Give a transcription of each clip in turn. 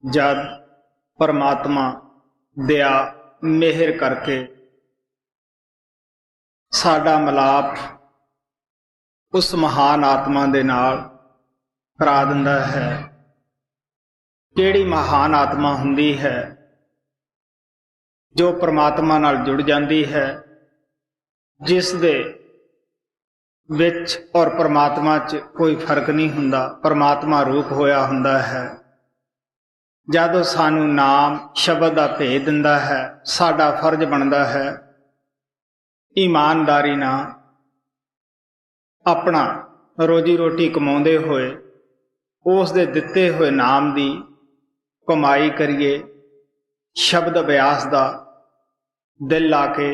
जद परमात्मा दया मेहर करके साडा मिलाप उस महान आत्मा दे नाल करा दिंदा है। किहड़ी महान आत्मा हुंदी है जो परमात्मा नाल जुड़ जाती है, जिस दे विच और परमात्मा च कोई फर्क नहीं हुंदा, परमात्मा रूप होया हुंदा है। जदों सानू नाम शब्द का भेद दिंदा है, साडा फर्ज बनता है ईमानदारी नाल अपना रोजी रोटी कमाउंदे होए उस दे दिते हुए नाम की कमाई करिए, शब्द अभ्यास का दिल ला के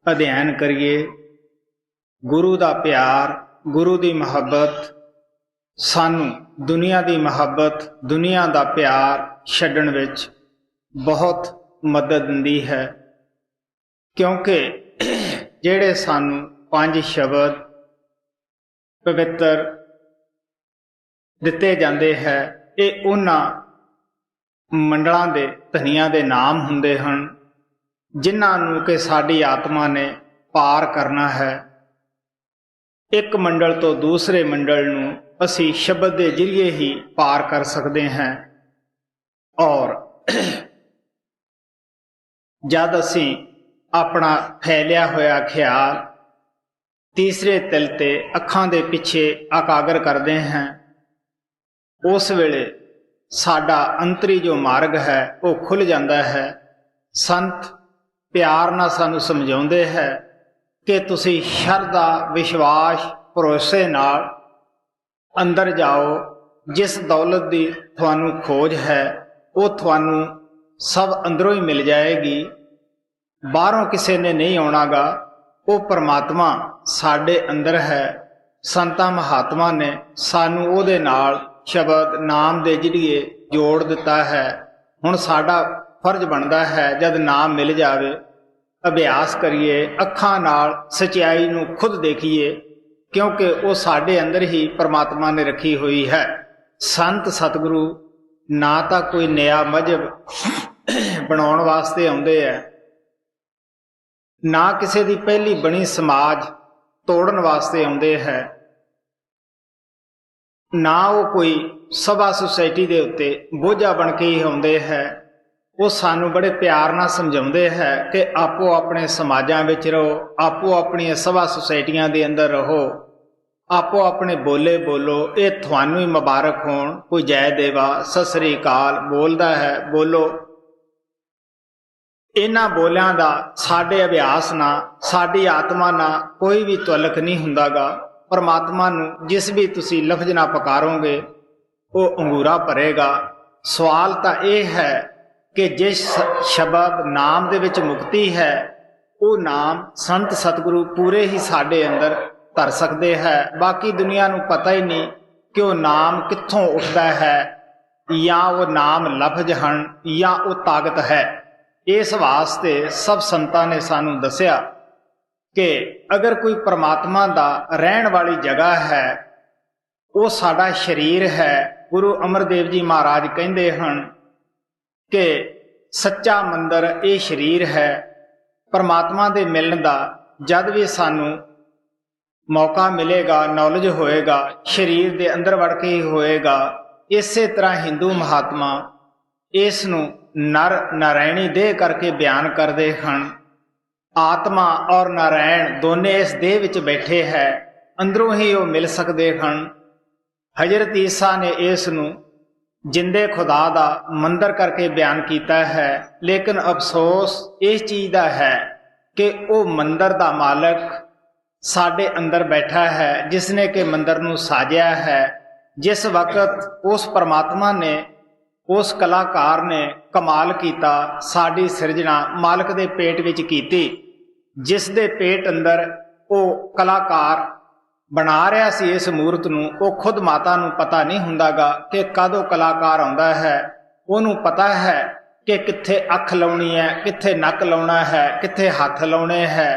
अध्ययन करिए। गुरु का प्यार, गुरु की मुहब्बत सानू दुनिया की मुहब्बत, दुनिया का प्यार छड्डण विच बहुत मदद दिंदी है, क्योंकि जिहड़े सानू पंज शब्द पवित्र दिते जाते हैं, ये उन्हां मंडलों के धनिया के नाम हुंदे हन जिन्हां नूं कि साडी आत्मा ने पार करना है। एक मंडल तो दूसरे मंडल नूं असी शब्द के जरिए ही पार कर सकते हैं। और जद असी अपना फैलिया होया ख्याल तीसरे तिल ते अखां दे पिछे एकाग्र करते हैं, उस वेले साडा अंतरी जो मार्ग है वो खुल जाता है। संत प्यार नाल सानू समझाउंदे है कि तुसी शरधा विश्वास भरोसे नाल अंदर जाओ। जिस दौलत की थानू खोज है वो थानू सब अंदरों ही मिल जाएगी, बाहरों किसी ने नहीं आउणागा। वो परमात्मा साडे अंदर है। संतां महात्मा ने सानू उहदे नाल शब्द नाम दे जरिए जोड़ दिता है। हुण साडा फर्ज बनता है जब नाम मिल जावे अभ्यास करिए, अखां नाल सच्चाई नूं खुद देखिए, क्योंकि वो साडे अंदर ही परमात्मा ने रखी हुई है। संत सतगुरु ना तो कोई नया मजहब बनाउण वास्ते आउंदे है, ना किसी की पहली बनी समाज तोड़न वास्ते आउंदे है, ना वो कोई सभा सोसाइटी के उत्ते बोझा बन के ही आउंदे है। वो सानू बड़े प्यार नाल समझाउंदे है कि आपो अपने समाजां विच रहो, आपो अपनी सभा सोसाइटियां दे अंदर रहो, आपो अपने बोले बोलो, ये थानू ही मुबारक होण। कोई जय देवा सत श्री अकाल बोलदा है, बोलो। इन्हां बोलियां दा साडे अभ्यास नाल साडी आत्मा नाल कोई भी तुअलक नहीं हुंदागा। परमात्मा नूं जिस भी तुसी लफ्ज ना पुकारोगे वो अंगूरा भरेगा। सवाल तो यह है कि जिस शब्द नाम दे विच मुक्ति है, वो नाम संत सतगुरु पूरे ही साडे अंदर धर सकते हैं। बाकी दुनिया नूं पता ही नहीं कि वो नाम कित्थों उठदा है, या वो नाम लफ्ज हन या वो ताकत है। इस वास्ते सब संतां ने सानू दसिया कि अगर कोई परमात्मा दा रहन वाली जगह है, वो साडा शरीर है। गुरु अमरदेव जी महाराज कहंदे हन कि सच्चा मंदिर ये शरीर है। परमात्मा दे मिलन दा जद भी सानू मौका मिलेगा, नॉलेज होएगा, शरीर दे अंदर वड़ के ही होएगा। इसे तरह हिंदू महात्मा इस नूं नर नारायणी देह करके बयान करते हैं। आत्मा और नारायण दोने इस देह विच बैठे हैं, अंदरों ही वो मिल सकते हैं। हजरत ईसा ने इस नूं जिंदे खुदा दा मंदिर करके बयान किया है, लेकिन अफसोस इस चीज़ का है कि वो मंदिर का मालक साडे अंदर बैठा है, जिसने के मंदिर नूं साजिया है। जिस वक्त उस परमात्मा ने, उस कलाकार ने कमाल किया, साडी सिरजना मालक दे पेट विच कीती, जिस दे पेट अंदर वो कलाकार बना रहा सी इस मूर्त नूं, वो खुद माता नूं पता नहीं हुंदागा कि कदों कलाकार आउंदा है। उहनूं पता है कि कित्थे अख लाउणी है, कित्थे नक लाउणा है, कित्थे हथ लाउणे है,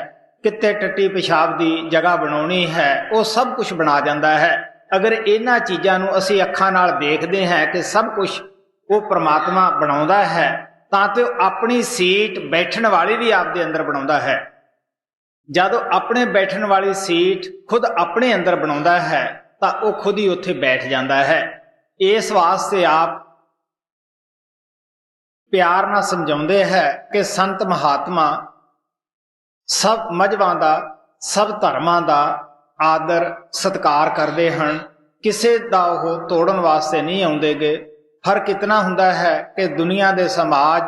कित्थे टट्टी पेशाब की जगह बनाउणी है, वो सब कुछ बना जाता है। अगर इन्हां चीज़ां नूं असीं अखां नाल देखदे हैं कि सब कुछ ਉਹ ਪ੍ਰਮਾਤਮਾ ਬਣਾਉਂਦਾ ਹੈ ਤਾਂ ਤੇ ਉਹ ਆਪਣੀ ਸੀਟ ਬੈਠਣ ਵਾਲੀ ਵੀ ਆਪਦੇ ਅੰਦਰ ਬਣਾਉਂਦਾ ਹੈ। ਜਦੋਂ ਆਪਣੇ ਬੈਠਣ ਵਾਲੀ ਸੀਟ ਖੁਦ ਆਪਣੇ ਅੰਦਰ ਬਣਾਉਂਦਾ ਹੈ ਤਾਂ ਉਹ ਖੁਦ ਹੀ ਉੱਥੇ ਬੈਠ ਜਾਂਦਾ ਹੈ। ਇਸ ਵਾਸਤੇ ਆਪ ਪਿਆਰ ਨਾਲ ਸਮਝਾਉਂਦੇ ਹੈ ਕਿ ਸੰਤ ਮਹਾਤਮਾ ਸਭ ਮਜ਼ਹਬਾਂ ਦਾ, ਸਭ ਧਰਮਾਂ ਦਾ ਆਦਰ ਸਤਿਕਾਰ ਕਰਦੇ ਹਨ। ਕਿਸੇ ਦਾ ਉਹ ਤੋੜਨ ਵਾਸਤੇ ਨਹੀਂ ਆਉਂਦੇਗੇ। ਫਰਕ ਇਤਨਾ ਹੁੰਦਾ ਹੈ ਕਿ ਦੁਨੀਆ ਦੇ ਸਮਾਜ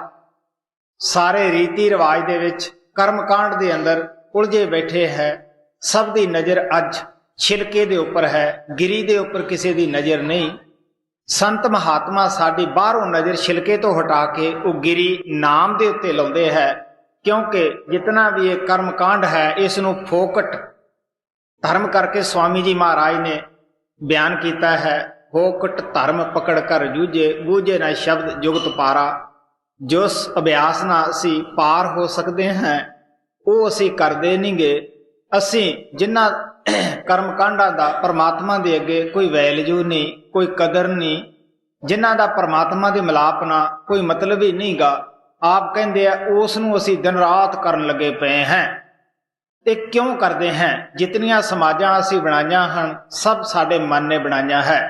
ਸਾਰੇ ਰੀਤੀ ਰਿਵਾਜ ਦੇ ਵਿੱਚ, ਕਰਮਕਾਂਡ ਦੇ ਅੰਦਰ ਉਲਝੇ ਬੈਠੇ ਹੈ। ਸਭ ਦੀ ਨਜ਼ਰ ਅੱਜ ਛਿਲਕੇ ਦੇ ਉੱਪਰ ਹੈ, ਗਿਰੀ ਦੇ ਉੱਪਰ ਕਿਸੇ ਦੀ ਨਜ਼ਰ ਨਹੀਂ। ਸੰਤ ਮਹਾਤਮਾ ਸਾਡੀ ਬਾਹਰੋਂ ਨਜ਼ਰ ਛਿਲਕੇ ਤੋਂ ਹਟਾ ਕੇ ਉਹ ਗਿਰੀ ਨਾਮ ਦੇ ਉੱਤੇ ਲਾਉਂਦੇ ਹੈ, ਕਿਉਂਕਿ ਜਿਤਨਾ ਵੀ ਇਹ ਕਰਮਕਾਂਡ ਹੈ ਇਸ ਨੂੰ ਫੋਕਟ ਧਰਮ ਕਰਕੇ ਸਵਾਮੀ ਜੀ ਮਹਾਰਾਜ ਨੇ ਬਿਆਨ ਕੀਤਾ ਹੈ। ਫੋਕਟ ਧਰਮ ਪਕੜ ਕਰ ਜੂਝੇ, ਬੂਝੇ ਨਾ ਸ਼ਬਦ ਜੁਗਤ ਪਾਰਾ। ਜਿਸ ਅਭਿਆਸ ਨਾਲ ਅਸੀਂ ਪਾਰ ਹੋ ਸਕਦੇ ਹਾਂ ਉਹ ਅਸੀਂ ਕਰਦੇ ਨਹੀਂ ਗੇ। ਅਸੀਂ ਜਿਨ੍ਹਾਂ ਕਰਮਕਾਂਡਾਂ ਦਾ ਪਰਮਾਤਮਾ ਦੇ ਅੱਗੇ ਕੋਈ ਵੈਲਿਊ ਨਹੀਂ, ਕੋਈ ਕਦਰ ਨਹੀਂ, ਜਿਨ੍ਹਾਂ ਦਾ ਪਰਮਾਤਮਾ ਦੇ ਮਿਲਾਪ ਨਾਲ ਕੋਈ ਮਤਲਬ ਹੀ ਨਹੀਂਗਾ, ਆਪ ਕਹਿੰਦੇ ਆ ਉਸ ਨੂੰ ਅਸੀਂ ਦਿਨ ਰਾਤ ਕਰਨ ਲੱਗੇ ਪਏ ਹਾਂ। ਤੇ ਕਿਉਂ ਕਰਦੇ ਹਾਂ? ਜਿਤਨੀਆਂ ਸਮਾਜਾਂ ਅਸੀਂ ਬਣਾਈਆਂ ਹਨ ਸਭ ਸਾਡੇ ਮਨ ਨੇ ਬਣਾਈਆਂ ਹੈ।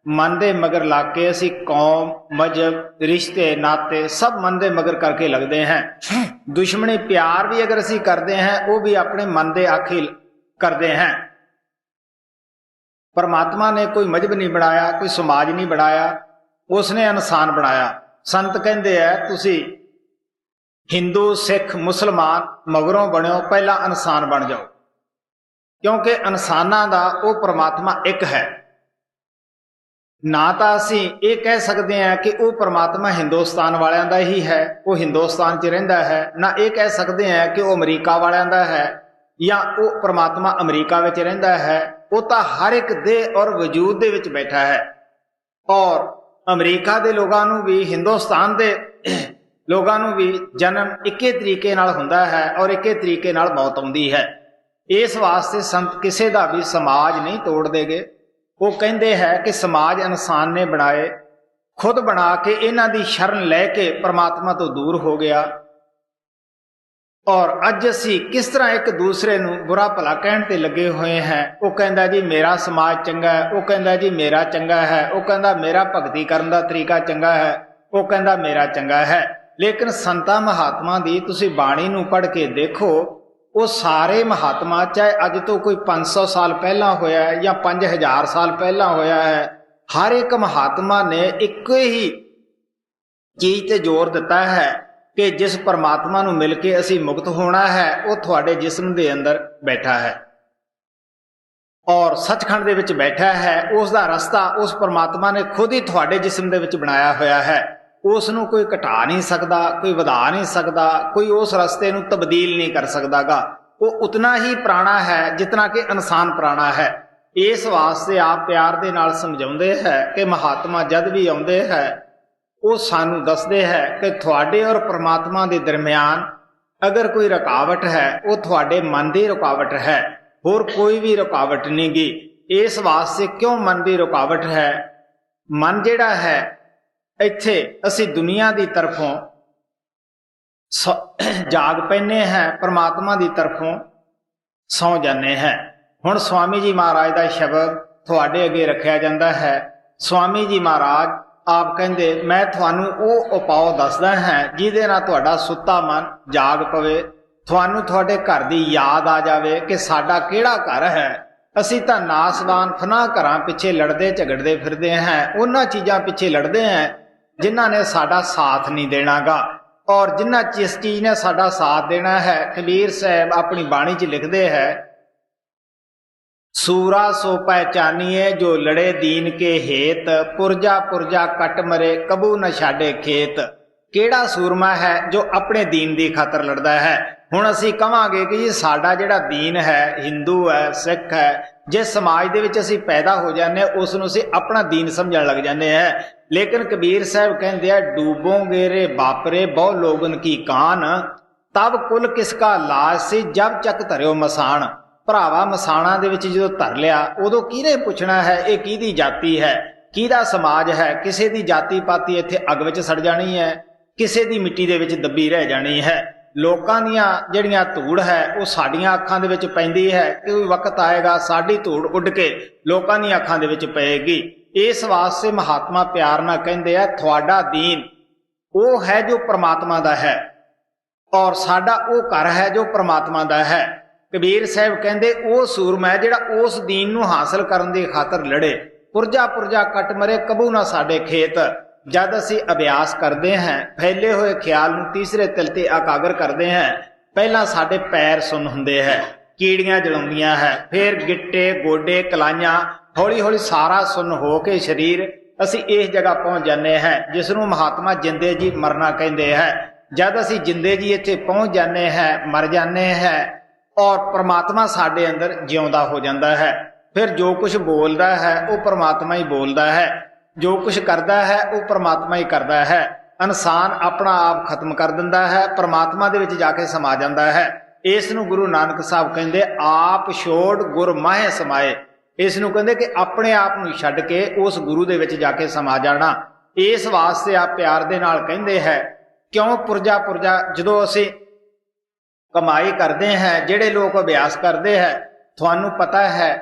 ਮਨ ਦੇ ਮਗਰ ਲੱਗ ਕੇ ਅਸੀਂ ਕੌਮ, ਮਜ਼ਹਬ, ਰਿਸ਼ਤੇ ਨਾਤੇ ਸਭ ਮਨ ਦੇ ਮਗਰ ਕਰਕੇ ਲੱਗਦੇ ਹਾਂ। ਦੁਸ਼ਮਣੀ ਪਿਆਰ ਵੀ ਅਗਰ ਅਸੀਂ ਕਰਦੇ ਹਾਂ ਉਹ ਵੀ ਆਪਣੇ ਮਨ ਦੇ ਆਖੇ ਕਰਦੇ ਹਾਂ। ਪਰਮਾਤਮਾ ਨੇ ਕੋਈ ਮਜ਼ਹਬ ਨਹੀਂ ਬਣਾਇਆ, ਕੋਈ ਸਮਾਜ ਨਹੀਂ ਬਣਾਇਆ, ਉਸਨੇ ਇਨਸਾਨ ਬਣਾਇਆ। ਸੰਤ ਕਹਿੰਦੇ ਆ ਤੁਸੀਂ ਹਿੰਦੂ, ਸਿੱਖ, ਮੁਸਲਮਾਨ ਮਗਰੋਂ ਬਣਿਓ, ਪਹਿਲਾਂ ਇਨਸਾਨ ਬਣ ਜਾਓ, ਕਿਉਂਕਿ ਇਨਸਾਨਾਂ ਦਾ ਉਹ ਪਰਮਾਤਮਾ ਇੱਕ ਹੈ। ਨਾ ਤਾਂ ਅਸੀਂ ਇਹ ਕਹਿ ਸਕਦੇ ਹਾਂ ਕਿ ਉਹ ਪਰਮਾਤਮਾ ਹਿੰਦੁਸਤਾਨ ਵਾਲਿਆਂ ਦਾ ਹੀ ਹੈ, ਉਹ ਹਿੰਦੁਸਤਾਨ 'ਚ ਰਹਿੰਦਾ ਹੈ, ਨਾ ਇਹ ਕਹਿ ਸਕਦੇ ਹਾਂ ਕਿ ਉਹ ਅਮਰੀਕਾ ਵਾਲਿਆਂ ਦਾ ਹੈ ਜਾਂ ਉਹ ਪਰਮਾਤਮਾ ਅਮਰੀਕਾ ਵਿੱਚ ਰਹਿੰਦਾ ਹੈ। ਉਹ ਤਾਂ ਹਰ ਇੱਕ ਦੇ ਔਰ ਵਜੂਦ ਦੇ ਵਿੱਚ ਬੈਠਾ ਹੈ। ਔਰ ਅਮਰੀਕਾ ਦੇ ਲੋਕਾਂ ਨੂੰ ਵੀ, ਹਿੰਦੁਸਤਾਨ ਦੇ ਲੋਕਾਂ ਨੂੰ ਵੀ ਜਨਮ ਇੱਕੇ ਤਰੀਕੇ ਨਾਲ ਹੁੰਦਾ ਹੈ ਔਰ ਇੱਕੇ ਤਰੀਕੇ ਨਾਲ ਮੌਤ ਆਉਂਦੀ ਹੈ। ਇਸ ਵਾਸਤੇ ਸੰਤ ਕਿਸੇ ਦਾ ਵੀ ਸਮਾਜ ਨਹੀਂ ਤੋੜ ਦੇਗੇ। ਉਹ ਕਹਿੰਦੇ ਹੈ ਕਿ ਸਮਾਜ ਇਨਸਾਨ ਨੇ ਬਣਾਏ, ਖੁਦ ਬਣਾ ਕੇ ਇਹਨਾਂ ਦੀ ਸ਼ਰਨ ਲੈ ਕੇ ਪਰਮਾਤਮਾ ਤੋਂ ਦੂਰ ਹੋ ਗਿਆ। ਔਰ ਅੱਜ ਅਸੀਂ ਕਿਸ ਤਰ੍ਹਾਂ ਇੱਕ ਦੂਸਰੇ ਨੂੰ ਬੁਰਾ ਭਲਾ ਕਹਿਣ ਤੇ ਲੱਗੇ ਹੋਏ ਹਾਂ। ਉਹ ਕਹਿੰਦਾ ਜੀ ਮੇਰਾ ਸਮਾਜ ਚੰਗਾ ਹੈ, ਉਹ ਕਹਿੰਦਾ ਜੀ ਮੇਰਾ ਚੰਗਾ ਹੈ, ਉਹ ਕਹਿੰਦਾ ਮੇਰਾ ਭਗਤੀ ਕਰਨ ਦਾ ਤਰੀਕਾ ਚੰਗਾ ਹੈ, ਉਹ ਕਹਿੰਦਾ ਮੇਰਾ ਚੰਗਾ ਹੈ। ਲੇਕਿਨ ਸੰਤਾਂ ਮਹਾਤਮਾ ਦੀ ਤੁਸੀਂ ਬਾਣੀ ਨੂੰ ਪੜ੍ਹ ਕੇ ਦੇਖੋ, ਉਹ ਸਾਰੇ ਮਹਾਤਮਾ, ਚਾਹੇ ਅੱਜ ਤੋਂ ਕੋਈ 500 ਸਾਲ ਪਹਿਲਾਂ ਹੋਇਆ ਹੈ ਜਾਂ 5000 ਸਾਲ ਪਹਿਲਾਂ ਹੋਇਆ ਹੈ, ਹਰ ਇੱਕ ਮਹਾਤਮਾ ਨੇ ਇੱਕੋ ਹੀ ਚੀਜ਼ ਤੇ ਜ਼ੋਰ ਦਿੱਤਾ ਹੈ ਕਿ ਜਿਸ ਪਰਮਾਤਮਾ ਨੂੰ ਮਿਲ ਕੇ ਅਸੀਂ ਮੁਕਤ ਹੋਣਾ ਹੈ ਉਹ ਤੁਹਾਡੇ ਜਿਸਮ ਦੇ ਅੰਦਰ ਬੈਠਾ ਹੈ ਔਰ ਸੱਚਖੰਡ ਦੇ ਵਿੱਚ ਬੈਠਾ ਹੈ। ਉਸ ਦਾ ਰਸਤਾ ਉਸ ਪਰਮਾਤਮਾ ਨੇ ਖੁਦ ਹੀ ਤੁਹਾਡੇ ਜਿਸਮ ਦੇ ਵਿੱਚ ਬਣਾਇਆ ਹੋਇਆ ਹੈ। ਉਸ ਨੂੰ ਕੋਈ ਘਟਾ ਨਹੀਂ ਸਕਦਾ, ਕੋਈ ਵਧਾ ਨਹੀਂ ਸਕਦਾ, ਕੋਈ ਉਸ ਰਸਤੇ ਨੂੰ ਤਬਦੀਲ ਨਹੀਂ ਕਰ ਸਕਦਾਗਾ। ਉਹ ਉਤਨਾ ਹੀ ਪੁਰਾਣਾ ਹੈ ਜਿਤਨਾ ਕਿ ਇਨਸਾਨ ਪੁਰਾਣਾ ਹੈ। ਇਸ ਵਾਸਤੇ ਆਪ ਪਿਆਰ ਦੇ ਨਾਲ ਸਮਝਾਉਂਦੇ ਹੈ ਕਿ ਮਹਾਤਮਾ ਜਦ ਵੀ ਆਉਂਦੇ ਹੈ ਉਹ ਸਾਨੂੰ ਦੱਸਦੇ ਹੈ ਕਿ ਤੁਹਾਡੇ ਔਰ ਪਰਮਾਤਮਾ ਦੇ ਦਰਮਿਆਨ ਅਗਰ ਕੋਈ ਰੁਕਾਵਟ ਹੈ ਉਹ ਤੁਹਾਡੇ ਮਨ ਦੀ ਰੁਕਾਵਟ ਹੈ, ਹੋਰ ਕੋਈ ਵੀ ਰੁਕਾਵਟ ਨਹੀਂ ਗੀ। ਇਸ ਵਾਸਤੇ ਕਿਉਂ ਮਨ ਦੀ ਰੁਕਾਵਟ ਹੈ? ਮਨ ਜਿਹੜਾ ਹੈ ਇੱਥੇ ਅਸੀਂ ਦੁਨੀਆ ਦੀ ਤਰਫੋਂ ਜਾਗ ਪੈਨੇ ਹੈ, ਪਰਮਾਤਮਾ ਦੀ ਤਰਫੋਂ ਸੌ ਜਾਂਦੇ ਹੈ। ਹੁਣ ਸਵਾਮੀ ਜੀ ਮਹਾਰਾਜ ਦਾ ਸ਼ਬਦ ਤੁਹਾਡੇ ਅੱਗੇ ਰੱਖਿਆ ਜਾਂਦਾ ਹੈ। ਸਵਾਮੀ ਜੀ ਮਹਾਰਾਜ ਆਪ ਕਹਿੰਦੇ ਮੈਂ ਤੁਹਾਨੂੰ ਉਹ ਉਪਾਅ ਦੱਸਦਾ ਹਾਂ ਜਿਹਦੇ ਨਾਲ ਤੁਹਾਡਾ ਸੁੱਤਾ ਮਨ ਜਾਗ ਪਵੇ, ਤੁਹਾਨੂੰ ਤੁਹਾਡੇ ਘਰ ਦੀ ਯਾਦ ਆ ਜਾਵੇ ਕਿ ਸਾਡਾ ਕਿਹੜਾ ਘਰ ਹੈ। ਅਸੀਂ ਤਾਂ ਨਾਸਵਾਨ ਫਨਾ ਘਰਾਂ ਪਿੱਛੇ ਲੜਦੇ ਝਗੜਦੇ ਫਿਰਦੇ ਹਾਂ, ਉਹਨਾਂ ਚੀਜ਼ਾਂ ਪਿੱਛੇ ਲੜਦੇ ਹਾਂ ਜਿਨ੍ਹਾਂ ਨੇ ਸਾਡਾ ਸਾਥ ਨਹੀਂ ਦੇਣਾਗਾ। ਔਰ ਜਿਨ੍ਹਾਂ ਜਿਸ ਚੀਜ਼ ਨੇ ਸਾਡਾ ਸਾਥ ਦੇਣਾ ਹੈ, ਕਬੀਰ ਸਾਹਿਬ ਆਪਣੀ ਬਾਣੀ 'ਚ ਲਿਖਦੇ ਹੈ, ਸੂਰਾ ਸੋ ਪਹਿਚਾਨੀਏ ਜੋ ਲੜੇ ਦੀਨ ਕੇ ਹੇਤ, ਪੁਰਜਾ ਪੁਰਜਾ ਕੱਟ ਮਰੇ ਕਬੂ ਨ ਛਾੜੇ ਖੇਤ। ਕਿਹੜਾ ਸੂਰਮਾ ਹੈ ਜੋ ਆਪਣੇ ਦੀਨ ਦੀ ਖਾਤਰ ਲੜਦਾ ਹੈ। ਹੁਣ ਅਸੀਂ ਕਵਾਂਗੇ ਕਿ ਜੀ ਸਾਡਾ ਜਿਹੜਾ ਦੀਨ ਹੈ, ਹਿੰਦੂ ਹੈ, ਸਿੱਖ ਹੈ, ਜਿਸ ਸਮਾਜ ਦੇ ਵਿੱਚ ਅਸੀਂ ਪੈਦਾ ਹੋ ਜਾਂਦੇ ਹਾਂ ਉਸ ਨੂੰ ਅਸੀਂ ਆਪਣਾ ਦੀਨ ਸਮਝਣ ਲੱਗ ਜਾਂਦੇ ਹਾਂ। ਲੇਕਿਨ ਕਬੀਰ ਸਾਹਿਬ ਕਹਿੰਦੇ ਆ, ਡੂਬੋਗੇ ਰੇ ਬਾਪਰੇ ਬਹੁ ਲੋਗਨ ਕੀ ਕਾਨ, ਤਬ ਕੁਲ ਕਿਸ ਕਾ ਲਾਜ ਸੀ ਜਬ ਚੱਕ ਧਰਿਓ ਮਸਾਨ। ਭਰਾਵਾ ਮਸਾਣਾ ਦੇ ਵਿੱਚ ਜਦੋਂ ਧਰ ਲਿਆ ਉਦੋਂ ਕਿਹਨੇ ਪੁੱਛਣਾ ਹੈ ਇਹ ਕਿਹਦੀ ਜਾਤੀ ਹੈ, ਕਿਹਦਾ ਸਮਾਜ ਹੈ, ਕਿਸੇ ਦੀ ਜਾਤੀ ਪਾਤੀ ਇੱਥੇ ਅੱਗ ਵਿੱਚ ਸੜ ਜਾਣੀ ਹੈ, ਕਿਸੇ ਦੀ ਮਿੱਟੀ ਦੇ ਵਿੱਚ ਦੱਬੀ ਰਹਿ ਜਾਣੀ ਹੈ। ਲੋਕਾਂ ਦੀਆਂ ਜਿਹੜੀਆਂ ਧੂੜ ਹੈ ਉਹ ਸਾਡੀਆਂ ਅੱਖਾਂ ਦੇ ਵਿੱਚ ਪੈਂਦੀ ਹੈ, ਕੋਈ ਵਕਤ ਆਏਗਾ ਸਾਡੀ ਧੂੜ ਉੱਡ ਕੇ ਲੋਕਾਂ ਦੀਆਂ ਅੱਖਾਂ ਦੇ ਵਿੱਚ ਪਏਗੀ। ਇਸ ਵਾਸਤੇ ਮਹਾਤਮਾ ਪਿਆਰ ਨਾਲ ਕਹਿੰਦੇ ਆ, ਤੁਹਾਡਾ ਦੀਨ ਉਹ ਹੈ ਜੋ ਪ੍ਰਮਾਤਮਾ ਦਾ ਹੈ, ਔਰ ਸਾਡਾ ਉਹ ਘਰ ਹੈ ਜੋ ਪ੍ਰਮਾਤਮਾ ਦਾ ਹੈ। ਕਬੀਰ ਸਾਹਿਬ ਕਹਿੰਦੇ ਉਹ ਸੂਰਮਾ ਹੈ ਜਿਹੜਾ ਉਸ ਦੀਨ ਨੂੰ ਹਾਸਲ ਕਰਨ ਦੀ ਖਾਤਰ ਲੜੇ। ਪੁਰਜਾ ਪੁਰਜਾ ਕੱਟ ਮਰੇ ਕਬੂ ਨਾ ਸਾਡੇ ਖੇਤ। ਜਦ ਅਸੀਂ ਅਭਿਆਸ ਕਰਦੇ ਹਾਂ, ਫੈਲੇ ਹੋਏ ਖਿਆਲ ਨੂੰ ਤੀਸਰੇ ਤਿਲ ਤੇ ਇਕਾਗਰ ਕਰਦੇ ਹਾਂ, ਪਹਿਲਾਂ ਸਾਡੇ ਪੈਰ ਸੁੰਨ ਹੁੰਦੇ ਹੈ, ਕੀੜੀਆਂ ਜਲਾਉਂਦੀਆਂ ਹੈ, ਫਿਰ ਗਿੱਟੇ ਗੋਡੇ ਕਲਾਈਆਂ, ਹੌਲੀ ਹੌਲੀ ਸਾਰਾ ਸੁੰਨ ਹੋ ਕੇ ਸਰੀਰ ਅਸੀਂ ਇਸ ਜਗ੍ਹਾ ਪਹੁੰਚ ਜਾਂਦੇ ਹਾਂ ਜਿਸ ਨੂੰ ਮਹਾਤਮਾ ਜਿੰਦੇ ਜੀ ਮਰਨਾ ਕਹਿੰਦੇ ਹੈ। ਜਦ ਅਸੀਂ ਜਿੰਦੇ ਜੀ ਇੱਥੇ ਪਹੁੰਚ ਜਾਂਦੇ ਹਾਂ, ਮਰ ਜਾਂਦੇ ਹਾਂ, ਔਰ ਪ੍ਰਮਾਤਮਾ ਸਾਡੇ ਅੰਦਰ ਜਿਉਂਦਾ ਹੋ ਜਾਂਦਾ ਹੈ। ਫਿਰ ਜੋ ਕੁਝ ਬੋਲਦਾ ਹੈ ਉਹ ਪ੍ਰਮਾਤਮਾ ਹੀ ਬੋਲਦਾ ਹੈ, ਜੋ ਕੁਝ ਕਰਦਾ ਹੈ ਉਹ ਪ੍ਰਮਾਤਮਾ ਹੀ ਕਰਦਾ ਹੈ। ਇਨਸਾਨ ਆਪਣਾ ਆਪ ਖਤਮ ਕਰ ਦਿੰਦਾ ਹੈ, ਪ੍ਰਮਾਤਮਾ ਦੇ ਵਿੱਚ ਜਾ ਕੇ ਸਮਾ ਜਾਂਦਾ ਹੈ। ਇਸ ਨੂੰ ਗੁਰੂ ਨਾਨਕ ਸਾਹਿਬ ਕਹਿੰਦੇ ਆਪ ਛੋੜ ਗੁਰ ਮਾਹੇ ਸਮਾਏ। ਇਸ ਨੂੰ ਕਹਿੰਦੇ ਕਿ ਆਪਣੇ ਆਪ ਨੂੰ ਛੱਡ ਕੇ ਉਸ ਗੁਰੂ ਦੇ ਵਿੱਚ ਜਾ ਕੇ ਸਮਾ ਜਾਣਾ। ਇਸ ਵਾਸਤੇ ਆਪ ਪਿਆਰ ਦੇ ਨਾਲ ਕਹਿੰਦੇ ਹੈ, ਕਿਉਂ ਪੁਰਜਾ ਪੁਰਜਾ। ਜਦੋਂ ਅਸੀਂ ਕਮਾਈ ਕਰਦੇ ਹਾਂ, ਜਿਹੜੇ ਲੋਕ ਅਭਿਆਸ ਕਰਦੇ ਹੈ, ਤੁਹਾਨੂੰ ਪਤਾ ਹੈ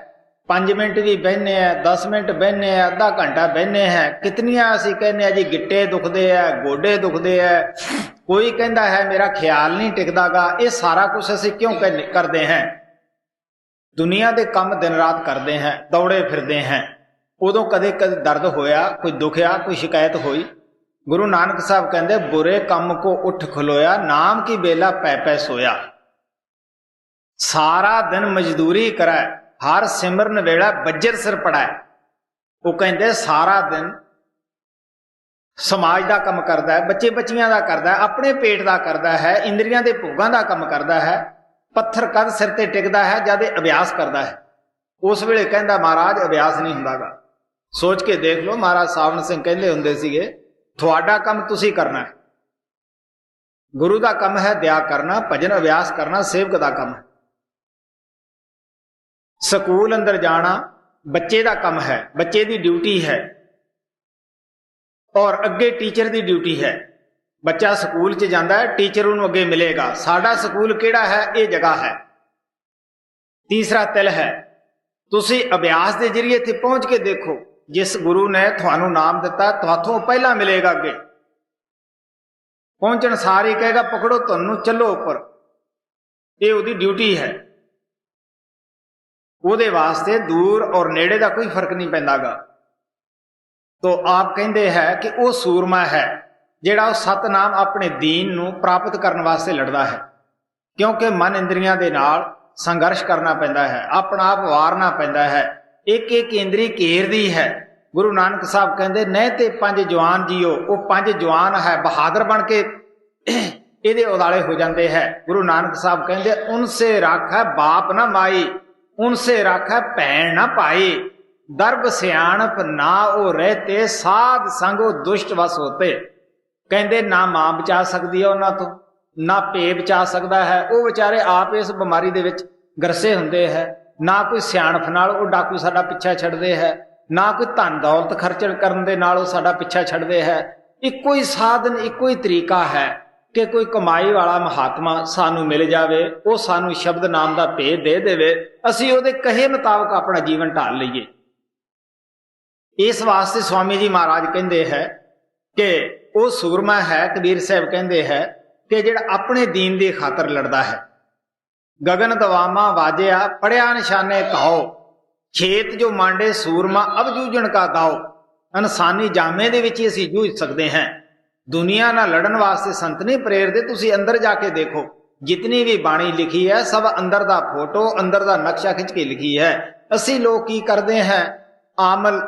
5 ਮਿੰਟ ਵੀ ਬਹਿਨੇ ਆ, 10 ਮਿੰਟ ਬਹਿਨੇ ਆ, ਅੱਧਾ ਘੰਟਾ ਬਹਿਨੇ ਹੈ, ਕਿਤਨੀਆਂ ਅਸੀਂ ਕਹਿੰਦੇ ਆ ਜੀ ਗਿੱਟੇ ਦੁਖਦੇ ਆ, ਗੋਡੇ ਦੁਖਦੇ ਆ, ਕੋਈ ਕਹਿੰਦਾ ਹੈ ਮੇਰਾ ਖਿਆਲ ਨਹੀਂ ਟਿਕਦਾਗਾ। ਇਹ ਸਾਰਾ ਕੁਝ ਅਸੀਂ ਕਿਉਂ ਕਰਦੇ ਹਾਂ? ਦੁਨੀਆ ਦੇ ਕੰਮ ਦਿਨ ਰਾਤ ਕਰਦੇ ਹਾਂ, ਦੌੜੇ ਫਿਰਦੇ ਹਾਂ। ਉਦੋਂ ਕਦੇ ਕਦੇ ਦਰਦ ਹੋਇਆ, ਕੋਈ ਦੁਖਿਆ, ਕੋਈ ਸ਼ਿਕਾਇਤ ਹੋਈ, ਗੁਰੂ ਨਾਨਕ ਸਾਹਿਬ ਕਹਿੰਦੇ ਬੁਰੇ ਕੰਮ ਕੋ ਉੱਠ ਖਲੋਇਆ, ਨਾਮ ਕੀ ਬੇਲਾ ਪੈ ਪੈ ਸੋਇਆ। ਸਾਰਾ ਦਿਨ ਮਜ਼ਦੂਰੀ ਕਰਾ, ਹਰ ਸਿਮਰਨ ਵੇਲਾ ਬੱਜਰ ਸਿਰ ਪੜਾ। ਉਹ ਕਹਿੰਦੇ ਸਾਰਾ ਦਿਨ ਸਮਾਜ ਦਾ ਕੰਮ ਕਰਦਾ ਹੈ, ਬੱਚੇ ਬੱਚੀਆਂ ਦਾ ਕਰਦਾ ਹੈ, ਆਪਣੇ ਪੇਟ ਦਾ ਕਰਦਾ ਹੈ, ਇੰਦਰੀਆਂ ਦੇ ਭੋਗਾਂ ਦਾ ਕੰਮ ਕਰਦਾ ਹੈ। ਪੱਥਰ ਕਦ ਸਿਰ ਤੇ ਟਿਕਦਾ ਹੈ ਜਦ ਇਹ ਅਭਿਆਸ ਕਰਦਾ ਹੈ। ਉਸ ਵੇਲੇ ਕਹਿੰਦਾ ਮਹਾਰਾਜ ਅਭਿਆਸ ਨਹੀਂ ਹੁੰਦਾਗਾ। ਸੋਚ ਕੇ ਦੇਖ ਲਓ, ਮਹਾਰਾਜ ਸਾਵਣ ਸਿੰਘ ਕਹਿੰਦੇ ਹੁੰਦੇ ਸੀਗੇ ਤੁਹਾਡਾ ਕੰਮ ਤੁਸੀਂ ਕਰਨਾ ਹੈ। ਗੁਰੂ ਦਾ ਕੰਮ ਹੈ ਦਿਆ ਕਰਨਾ, ਭਜਨ ਅਭਿਆਸ ਕਰਨਾ ਸੇਵਕ ਦਾ ਕੰਮ ਹੈ। ਸਕੂਲ ਅੰਦਰ ਜਾਣਾ ਬੱਚੇ ਦਾ ਕੰਮ ਹੈ, ਬੱਚੇ ਦੀ ਡਿਊਟੀ ਹੈ, ਔਰ ਅੱਗੇ ਟੀਚਰ ਦੀ ਡਿਊਟੀ ਹੈ। ਬੱਚਾ ਸਕੂਲ 'ਚ ਜਾਂਦਾ ਹੈ, ਟੀਚਰ ਉਹਨੂੰ ਅੱਗੇ ਮਿਲੇਗਾ। ਸਾਡਾ ਸਕੂਲ ਕਿਹੜਾ ਹੈ? ਇਹ ਜਗ੍ਹਾ ਹੈ। ਤੀਸਰਾ ਤਿਲ ਹੈ, ਤੁਸੀਂ ਅਭਿਆਸ ਦੇ ਜ਼ਰੀਏ ਇੱਥੇ ਪਹੁੰਚ ਕੇ ਦੇਖੋ। ਜਿਸ ਗੁਰੂ ਨੇ ਤੁਹਾਨੂੰ ਨਾਮ ਦਿੱਤਾ ਤੁਹਾਥੋਂ ਪਹਿਲਾਂ ਮਿਲੇਗਾ। ਅੱਗੇ ਪਹੁੰਚਣ ਸਾਰ ਹੀ ਕਹੇਗਾ ਪਕੜੋ ਤੁਹਾਨੂੰ, ਚੱਲੋ ਉੱਪਰ। ਇਹ ਉਹਦੀ ਡਿਊਟੀ ਹੈ। ਉਹਦੇ ਵਾਸਤੇ ਦੂਰ ਔਰ ਨੇੜੇ ਦਾ ਕੋਈ ਫਰਕ ਨਹੀਂ ਪੈਂਦਾਗਾ। ਤੋ ਆਪ ਕਹਿੰਦੇ ਹੈ ਕਿ ਉਹ ਸੂਰਮਾ ਹੈ ਜਿਹੜਾ ਉਹ ਸਤਨਾਮ ਆਪਣੇ ਦੀਨ ਨੂੰ ਪ੍ਰਾਪਤ ਕਰਨ ਵਾਸਤੇ ਲੜਦਾ ਹੈ। ਕਿਉਂਕਿ ਮਨ ਇੰਦਰੀਆਂ ਦੇ ਨਾਲ ਸੰਘਰਸ਼ ਕਰਨਾ ਪੈਂਦਾ ਹੈ, ਆਪਣਾ ਆਪ ਵਾਰਨਾ ਪੈਂਦਾ ਹੈ, ਇੱਕ ਇੱਕ ਇੰਦਰੀ ਘੇਰਦੀ ਹੈ। ਗੁਰੂ ਨਾਨਕ ਸਾਹਿਬ ਕਹਿੰਦੇ ਨਹੀਂ ਤੇ 5 ਜਵਾਨ ਜੀਓ, ਉਹ 5 ਜਵਾਨ ਹੈ, ਬਹਾਦਰ ਬਣ ਕੇ ਇਹਦੇ ਉਦਾਲੇ ਹੋ ਜਾਂਦੇ ਹੈ। ਗੁਰੂ ਨਾਨਕ ਸਾਹਿਬ ਕਹਿੰਦੇ ਉਨਸੇ ਰਾਖੈ ਬਾਪ ਨਾ ਮਾਈ, ਉਨਸੇ ਰਾਖੈ ਭੈਣ ਨਾ ਭਾਈ, ਦਰਬ ਸਿਆਣਪ ਨਾ ਉਹ ਰਹਤੇ, ਸਾਧ ਸੰਗ ਉਹ ਦੁਸ਼ਟ ਵਸ ਹੋਤੇ। ਕਹਿੰਦੇ ਨਾ ਮਾਂ ਬਚਾ ਸਕਦੀ ਹੈ ਉਹਨਾਂ ਤੋਂ, ਨਾ ਪੇ ਬਚਾ ਸਕਦਾ ਹੈ, ਉਹ ਵਿਚਾਰੇ ਆਪ ਇਸ ਬਿਮਾਰੀ ਦੇ ਵਿੱਚ ਗਰਸੇ ਹੁੰਦੇ ਹੈ। ਨਾ ਕੋਈ ਸਿਆਣਪ ਨਾਲ ਉਹ ਡਾਕੂ ਸਾਡਾ ਪਿੱਛਾ ਛੱਡਦੇ ਹੈ, ਨਾ ਕੋਈ ਧਨ ਦੌਲਤ ਖਰਚ ਕਰਨ ਦੇ ਨਾਲ ਉਹ ਸਾਡਾ ਪਿੱਛਾ ਛੱਡਦੇ ਹੈ। ਇੱਕੋ ਹੀ ਸਾਧਨ, ਇੱਕੋ ਹੀ ਤਰੀਕਾ ਹੈ ਕਿ ਕੋਈ ਕਮਾਈ ਵਾਲਾ ਮਹਾਤਮਾ ਸਾਨੂੰ ਮਿਲ ਜਾਵੇ, ਉਹ ਸਾਨੂੰ ਸ਼ਬਦ ਨਾਮ ਦਾ ਭੇਦ ਦੇ ਦੇਵੇ, ਅਸੀਂ ਉਹਦੇ ਕਹੇ ਮੁਤਾਬਕ ਆਪਣਾ ਜੀਵਨ ਢਾਲ ਲਈਏ। ਇਸ ਵਾਸਤੇ ਸਵਾਮੀ ਜੀ ਮਹਾਰਾਜ ਕਹਿੰਦੇ ਹੈ ਕਿ ਉਹ ਸੂਰਮਾ ਹੈ। ਕਬੀਰ ਸਾਹਿਬ ਕਹਿੰਦੇ ਹੈ ਕਿ ਜਿਹੜਾ ਆਪਣੇ ਦੀਨ ਦੀ ਖਾਤਰ ਲੜਦਾ ਹੈ। ਗਗਨ ਦਵਾਮਾ ਵਾਜਿਆ ਪੜਿਆ ਨਿਸ਼ਾਨੇ ਕਹੋ, ਖੇਤ ਜੋ ਮਾਂਡੇ ਸੂਰਮਾ ਅਬ ਜੂਝਣ ਕਾ ਦਾਓ। ਇਨਸਾਨੀ ਜਾਮੇ ਦੇ ਵਿੱਚ ਹੀ ਅਸੀਂ ਜੂਝ ਸਕਦੇ ਹਾਂ। ਦੁਨੀਆ ਨਾਲ ਲੜਨ ਵਾਸਤੇ ਸੰਤ ਨਹੀਂ ਪ੍ਰੇਰਦੇ। ਤੁਸੀਂ ਅੰਦਰ ਜਾ ਕੇ ਦੇਖੋ, ਜਿਤਨੀ ਵੀ ਬਾਣੀ ਲਿਖੀ ਹੈ ਸਭ ਅੰਦਰ ਦਾ ਫੋਟੋ, ਅੰਦਰ ਦਾ ਨਕਸ਼ਾ ਖਿੱਚ ਕੇ ਲਿਖੀ ਹੈ। ਅਸੀਂ ਲੋਕ ਕੀ ਕਰਦੇ ਹਾਂ, ਆਮਲ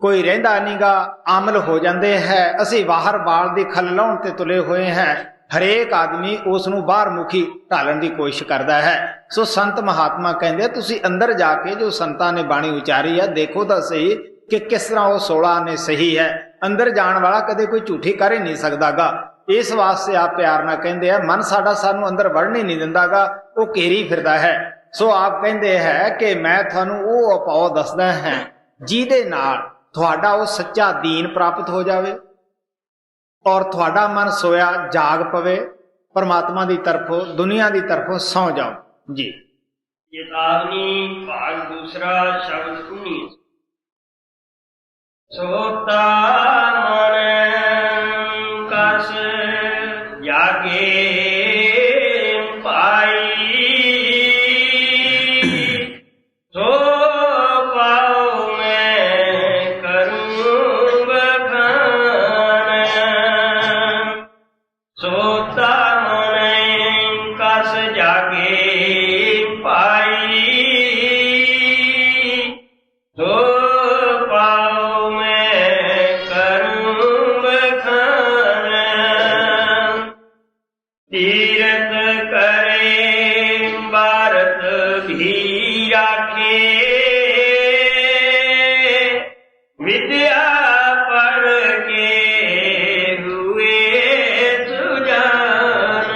ਕੋਈ ਰਹਿੰਦਾ ਨਹੀਂਗਾ, ਆਮਲ ਹੋ ਜਾਂਦੇ ਹੈ। ਅਸੀਂ ਬਾਹਰ ਬਾਲ ਦੀ ਖੱਲ ਲਾਉਣ ਤੇ ਤੁਲੇ ਹੋਏ ਹਾਂ। ਹਰੇਕ ਆਦਮੀ ਉਸ ਨੂੰ ਬਾਹਰ ਮੁਖੀ ਢਾਲਣ ਦੀ ਕੋਸ਼ਿਸ਼ ਕਰਦਾ ਹੈ। ਸੋ ਸੰਤ ਮਹਾਤਮਾ ਕਹਿੰਦੇ ਤੁਸੀਂ ਅੰਦਰ ਜਾ ਕੇ ਜੋ ਸੰਤਾਂ ਨੇ ਬਾਣੀ ਉਚਾਰੀ ਹੈ ਦੇਖੋ ਤਾਂ ਸਹੀ ਕਿ ਕਿਸ ਤਰ੍ਹਾਂ ਉਹ 16 ਨੇ ਸਹੀ ਹੈ। ਅੰਦਰ ਜਾਣ ਵਾਲਾ ਕਦੇ ਕੋਈ ਝੂਠੀ ਕਰ ਹੀ ਨਹੀਂ ਸਕਦਾਗਾ। ਇਸ ਵਾਸਤੇ ਆਪ ਪਿਆਰ ਨਾਲ ਕਹਿੰਦੇ ਆ ਮਨ ਸਾਡਾ ਸਾਨੂੰ ਅੰਦਰ ਵੜਨ ਹੀ ਨਹੀਂ ਦਿੰਦਾਗਾ, ਉਹ ਘੇਰੀ ਫਿਰਦਾ ਹੈ। ਸੋ ਆਪ ਕਹਿੰਦੇ ਹੈ ਕਿ ਮੈਂ ਤੁਹਾਨੂੰ ਉਹ ਉਪਾਅ ਦੱਸਦਾ ਹਾਂ ਜਿਹਦੇ ਨਾਲ ਤੁਹਾਡਾ ਉਹ ਸੱਚਾ ਦੀਨ ਪ੍ਰਾਪਤ ਹੋ ਜਾਵੇ ਔਰ ਤੁਹਾਡਾ ਮਨ ਸੋਇਆ ਜਾਗ ਪਵੇ, परमात्मा की तरफों दुनिया की तरफों सौ जाओ जी। चेतावनी भाग दूसरा शब्द 19। सोता मन कस जागे पाई, सो पाओ मैं करूं बखान। सोता तीरथ करे भारत भी राखे, विद्या पढ़ के हुए सुजान।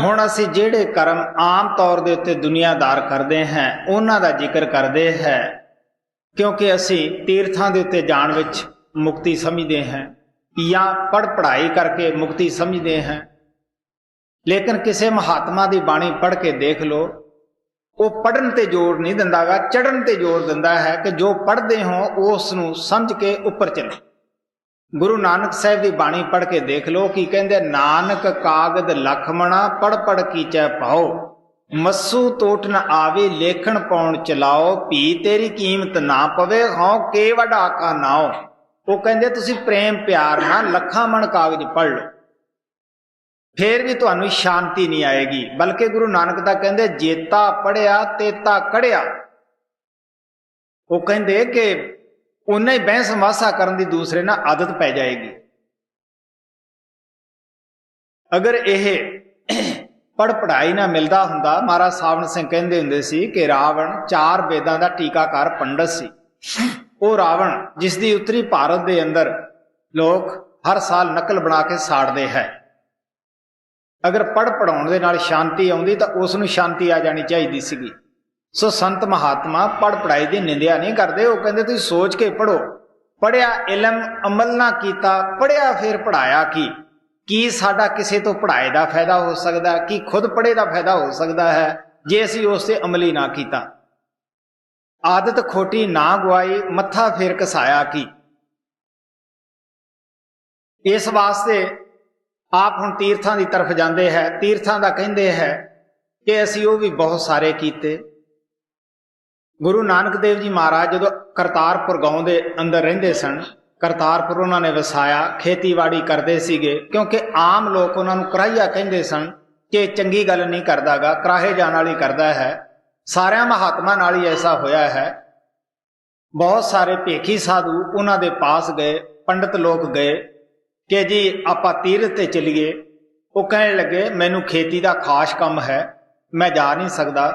हुण असी जेड़े कर्म आम तौर दे उत्ते दुनियादार करते हैं उन्हां दा जिक्र करते हैं, क्योंकि असी तीर्थां दे उत्ते जाण विच मुक्ति समझते हैं या पढ़ाई करके मुक्ति समझते हैं। लेकिन किसी महात्मा की बाणी पढ़ के देख लो, वो पढ़न ते जोर नहीं दिंदा गा, चढ़न ते जोर दिंदा है कि जो पढ़ते हो उसनूं समझ के उपर चलो। गुरु नानक साहब की बाणी पढ़ के देख लो कि कहंदे नानक कागद लखमणा पढ़ पढ़ कीचै पाओ, मस्सू टोट न आवे लेखन पाउण चलाओ, भी तेरी कीमत ना पवे हों के वडा का नाओ। वो कहंदे तुसी प्रेम प्यार नाल लखां मन कागज पढ़ लो, फिर भी तुहानू शांति नहीं आएगी। बल्कि गुरु नानक दा कहंदे जेता पढ़िया तेता कढ़िया। वो कहंदे कि उन्हें ही बहस मासा करन दी दूसरे ना आदत पै जाएगी। अगर यह पढ़ाई ना मिलता हुंदा, महाराज सावण सिंह कहंदे हुंदे सी कि रावण 4 वेदां दा टीकाकार पंडित सी। वो रावण जिसदी उत्तरी भारत दे अंदर लोग हर साल नकल बना के साड़ते हैं, अगर पढ़ाउण दे नाल शांति आउंदी तां उस नूं शांति आ जानी चाहिदी सीगी। सो संत महात्मा पढ़ाई की निंदिया नहीं करते, वो कहंदे तुसीं सोच के पढ़ो। पढ़िया इलम अमल ना कीता, पढ़िया फिर पढ़ाया की साडा किसी तो पढ़ाई का फायदा हो सकता है, कि खुद पढ़े का फायदा हो सकता है जे असीं उस ते अमली ना कीता। आदत खोटी ना गवाई, मत्था फिर घसाया की। इस वास्ते आप हुण तीर्थां की तरफ जाते हैं, तीर्थां का कहते हैं कि असीं वो भी बहुत सारे कीते। गुरु नानक देव जी महाराज जो करतारपुर गांव के अंदर रहिंदे सन, करतारपुर उन्होंने वसाया, खेतीबाड़ी करते सीगे, क्योंकि आम लोग उन्होंने कराहिया कहते सन कि चंगी गल नहीं करता गा, कराहे जाने वाली करता है। सारे महात्मा नाल ही ऐसा होया है। बहुत सारे भेखी साधु उन्हों के पास गए, पंडित लोग गए कि जी आपां तीरथ ते चलीए। वो कहने लगे मैनू खेती का खास काम है, मैं जा नहीं सकता।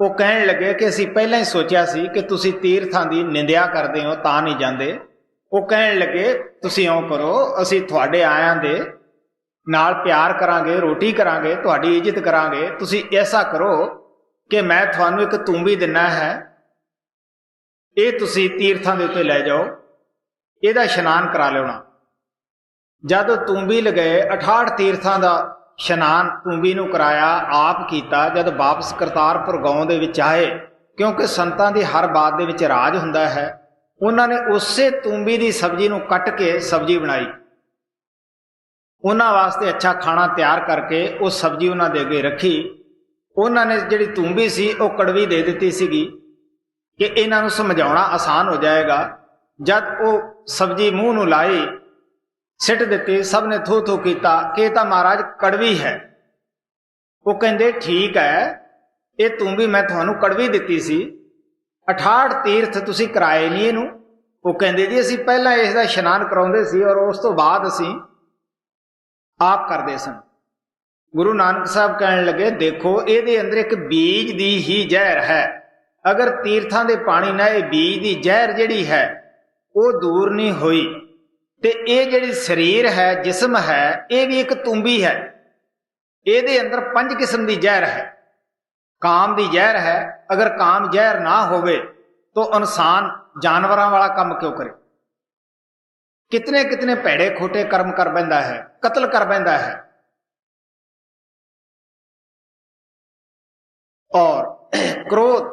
वो कहने लगे कि असीं पहलां ही सोचिया सी कि तुसीं तीर्थां दी निंदिया करदे हो तां नहीं जांदे। वो कहने लगे तुसीं इउं करो, असीं तुहाडे आयां दे नाल प्यार करांगे, रोटी करांगे, तुहाडी इज्जत करांगे। तुसीं ऐसा करो कि मैं तुहानू एक तूंबी दिना है, ये तुसीं तीर्थां दे उत्ते लै जाओ, इहदा इशनान करा लेना। जद तूंबी लगाए 68 तीर्थां का इशनान तूंबी नूं कराया, आप कीता। जद वापस करतारपुर गांव दे विच आए, क्योंकि संतां दी हर बात दे विच राज हुंदा है, उन्होंने उसे तूंबी दी सब्जी नूं कट के सब्जी बनाई। उन्हां वास्ते अच्छा खाना तैयार करके वो सब्जी उन्हां दे अगे रखी। उन्होंने जिहड़ी तूंबी सी वो कड़वी दे दित्ती सीगी कि इन्हां नूं समझाउणा आसान हो जाएगा। जद वो सब्जी मूँह नूं लाई, सिट दिती, सब ने थू थू किया कि तां महाराज कड़वी है। वो कहंदे ठीक है, ये तूंबी मैं तुहानू कड़वी दित्ती सी, 68 तीर्थ तुसीं कराए नहीं इहनूं। वो कहंदे जी असीं पहलां इसदा इशनान कराउंदे सी और उस तो बाद असीं आप करदे सन। गुरु नानक साहब कहने लगे देखो इहदे अंदर एक बीज दी ही जहर है। अगर तीर्थां दे पानी नाल इह बीज दी जहर जिहड़ी है वो दूर नहीं होई ते ये जिहड़ी शरीर है, जिस्म है, ये भी एक तूंबी है। इहदे अंदर 5 किस्म की जहर है। काम की जहर है, अगर काम जहर ना होवे तो इंसान जानवरों वाला काम क्यों करे? कितने कितने भैड़े खोटे कर्म कर बैठा है, कत्ल कर बैठा है। और क्रोध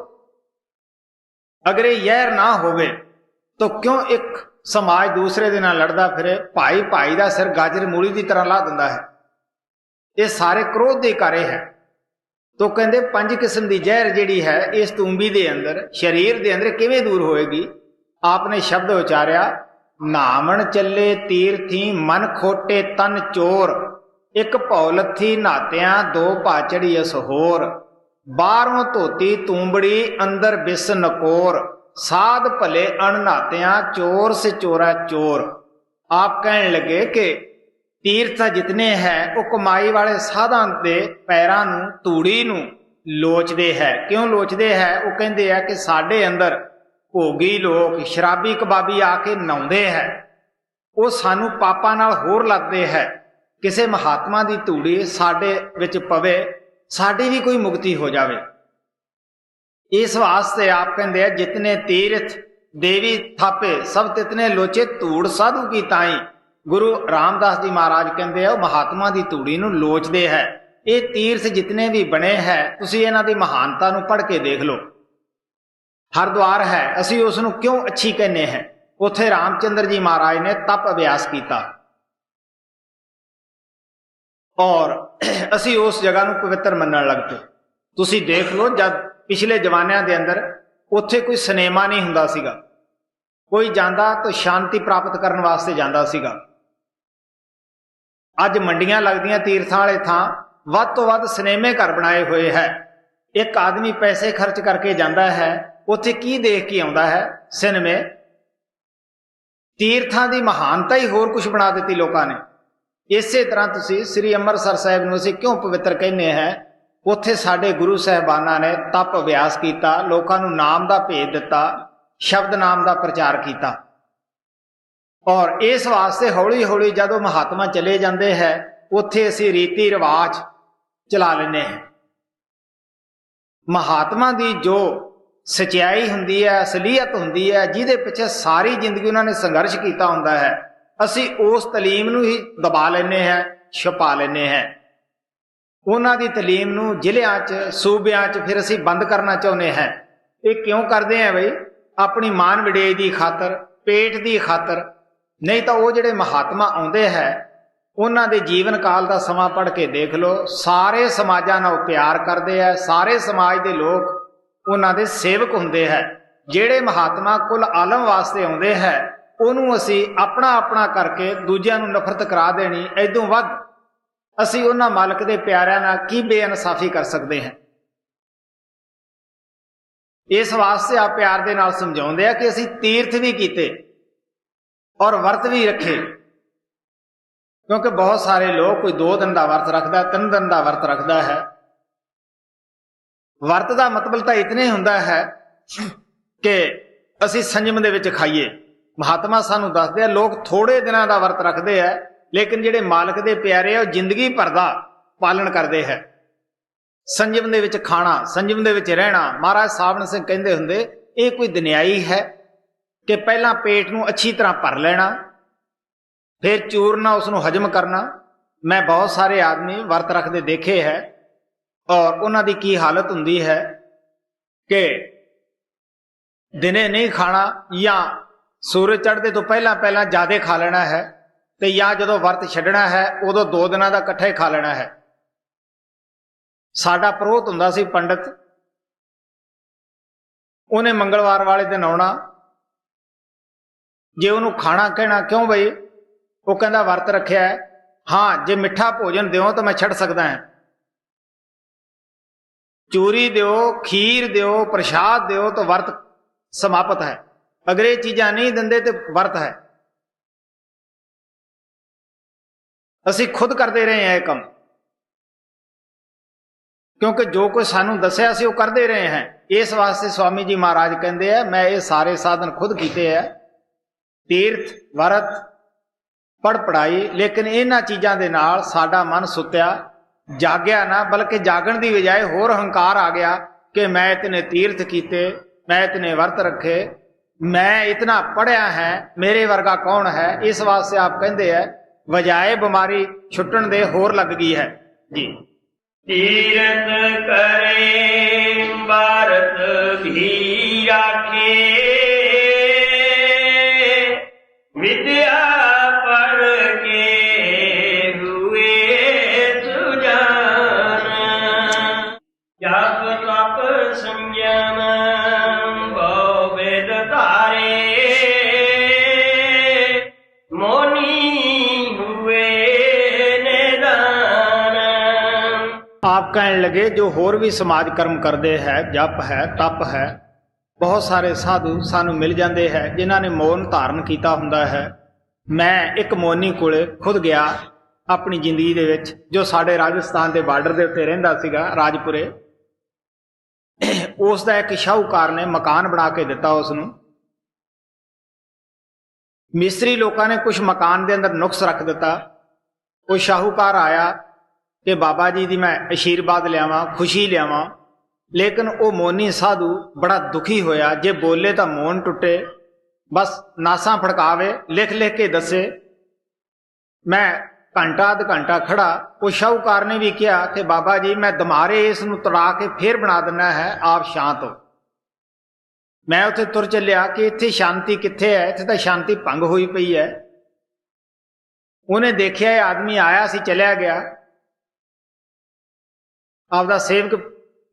अगर यह ना होवे तो क्यों एक समाज दूसरे दे नाल लड़दा फिरे, भाई भाई का सिर गाजर मूली की तरह ला दिंदा है। ये सारे क्रोध के कारे है। तो कहते 5 किस्म की जहर जिहड़ी है इस तूंबी दे अंदर, शरीर दे अंदर किवें दूर होएगी? आपने शब्द उचारिया, नामन चले तीर्थी मन खोटे तन चोर, एक भौलथी नातिया 2 पाचड़ी असहोर, बाहरों धोती तूंबड़ी अंदर बिस नकोर, साध भले अणनातिया चोर से चोरा चोर। आप कहने लगे कि तीर्थ जितने हैं वो कमाई वाले साधां दे पैरां नूं तूड़ी नूं लोचदे है। क्यों लोचदे है? वो कहते हैं कि साडे अंदर भोगी लोग शराबी कबाबी आके नहाउंदे है, वो सानू पापां नाल होर लगदे है। किसे महात्मा दी तूड़ी साडे विच पवे, साडी भी कोई मुक्ति हो जावे। इस वास्ते आप कहते हैं जितने तीर्थ देवी थापे सब तितने लोचे, धूड़ साधु की ताई। गुरु रामदास जी महाराज कहते हैं महात्मा की धूड़ी नूं लोचदे है। ये तीर्थ जितने भी बने हैं तुसीं इन्हां दी महानता नूं पढ़ के देख लो। हरद्वार है, असीं उस नूं क्यों अच्छी कहने हैं? उत्थे रामचंद्र जी महाराज ने तप अभ्यास किया और असीं उस जगह नूं पवित्र मनण लग पे। तुसीं देख लो जब पिछले जमानिਆਂ दे अंदर उत्थे कोई सिनेमा नहीं हुंदा सीगा, कोई जांदा तो शांति प्राप्त करने वास्ते जांदा सीगा। अज मंडियां लगदियां तीर्थां वाले थां वध तो वध सिनेमे घर बनाए हुए है। एक आदमी पैसे खर्च करके जाता है, उत्थे की देख के आउंदा है? सिनेमे। तीर्थां दी महानता ही होर कुछ बना दी लोगों ने। इसे तरह तुसीं श्री अमृतसर साहिब नूं असीं क्यों पवित्र कहने हैं? उत्थे साडे गुरु साहिबाना ने तप अभ्यास किया, लोगों नूं नाम दा भेद दिता, शब्द नाम दा प्रचार किया। और इस वास्ते हौली हौली जदों महात्मा चले जाते हैं उत्थे असीं रीति रिवाज चला लेने हैं। महात्मा दी जो सच्चाई हुंदी है, असलीयत हुंदी है, जिहदे पिछे सारी जिंदगी उन्होंने संघर्ष किया हुंदा है, असीं उस तलीम नूं ही दबा लेने हैं, छुपा लेने हैं। उन्हां दी तलीम नूं जिलियां च सूबियां च फिर असीं बंद करना चाहुंदे हैं। ये क्यों करते हैं बई? अपनी मान वडेई दी खातर, पेट दी खातर। नहीं तो वो जिहड़े महात्मा आउंदे हैं उन्हां दे जीवन काल दा समां पढ़ के देख लो, सारे समाजां नाल प्यार करदे है, सारे समाज दे लोग उन्हां दे सेवक हुंदे है। जिहड़े महात्मा कुल आलम वास्ते आउंदे है उहनूं असीं अपना अपना करके दूजिआं नूं नफरत करा देनी, ऐदों वध असीं उन्हां मालक दे प्यारिआं नाल की बेइनसाफी कर सकते हैं? इस वास्ते आप प्यार दे नाल समझाउंदे आ कि असीं तीर्थ भी कीते और वर्त भी रखे। क्योंकि बहुत सारे लोग कोई 2 दिन का वर्त रखता, 3 दिन का वर्त रखता है। वर्त का मतलब तो इतने हुंदा है कि असीं संयम दे विच खाइए। महात्मा सानू दसदे लोग थोड़े दिनों का वर्त रखते हैं, लेकिन जिहड़े मालक दे प्यारे आ जिंदगी भर दा पालन करते हैं। संयम दे विच खाना, संयम दे विच रहना। महाराज सावण सिंह कहंदे हुंदे ये कोई दुनियाई है कि पहला पेट नूं अच्छी तरह भर लेना, फिर चूरना, उसनूं हजम करना। मैं बहुत सारे आदमी वर्त रखते देखे है और उन्हां दी की हालत हुंदी है कि दिने नहीं खाना या सूरज चढ़ते तो पहला पहला ज्यादा खा लेना है, तो या जदों वर्त छड्डना है उदों 2 दिनों का इकट्ठा ही खा लेना है। साडा पुरोहित हुंदा सी पंडित, उन्हें मंगलवार वाले दिन आउणा। जे उन्होंने खाना कहना क्यों बई, वो कहता वर्त रखिया है। हाँ, जे मिठा भोजन दिओ तो मैं छड़ सकदा है। चूरी दिओ, खीर दिओ, प्रसाद दिओ तो वर्त समाप्त है। अगर ये चीज़ां नहीं दिंदे तो वर्त है। असीं खुद करते रहे हैं ये काम, क्योंकि जो कोई सानू दसिया सी वो करते रहे हैं। इस वास्ते स्वामी जी महाराज कहते हैं मैं ये सारे साधन खुद किए है, तीर्थ वरत पढ़ पढ़ाई, लेकिन इन्हां चीज़ों के नाल साडा मन सुत्या, जागया ना, बल्कि जागण की बजाय होर हंकार आ गया कि मैं इतने तीर्थ किए, मैं इतने व्रत रखे, मैं इतना पढ़िया है, मेरे वर्गा कौन है। इस वास्ते आप कहते हैं वजाए बीमारी छुट्टन दे होर लग गई है जी। तीरथ करे भारत भी राखे, विद्या पढ़ के हुए सुजान, जप तप संयम बहु वेद तारे, मोनी हुए निदान। आप कहने लगे जो होर भी समाज कर्म करते हैं, जप है, तप है, बहुत सारे साधु सानू मिल जाते हैं जिन्होंने मौन धारण किया हुंदा है। मैं एक मौनी कोले खुद गया अपनी जिंदगी दे विच, जो साडे राजस्थान के बार्डर के उत्ते रहिंदा सीगा, राजपुरे। उसका एक शाहूकार ने मकान बना के दिता उसनू। मिस्त्री लोगों ने कुछ मकान के अंदर नुक्स रख दिता। वो शाहूकार आया कि बाबा जी दी मैं आशीर्वाद लियावां, खुशी लियावां, लेकिन वो मोनी साधु बड़ा दुखी होया। जे बोले तो मौन टुटे, बस नासा फड़कावे, लिख लिख के दसे। मैं घंटा अध घंटा खड़ा, वो शाहूकार ने भी कहा कि बाबा जी मैं दमारे इस नूं तड़ा के फिर बना देना है, आप शांत हो। मैं उत्थे तुर चलिया कि इत्थे शांति कित्थे है, इत्थे तां शांति भंग हुई पई है। उन्हें देखिया ये आदमी आया सी, चलिया गया। आपदा सेवक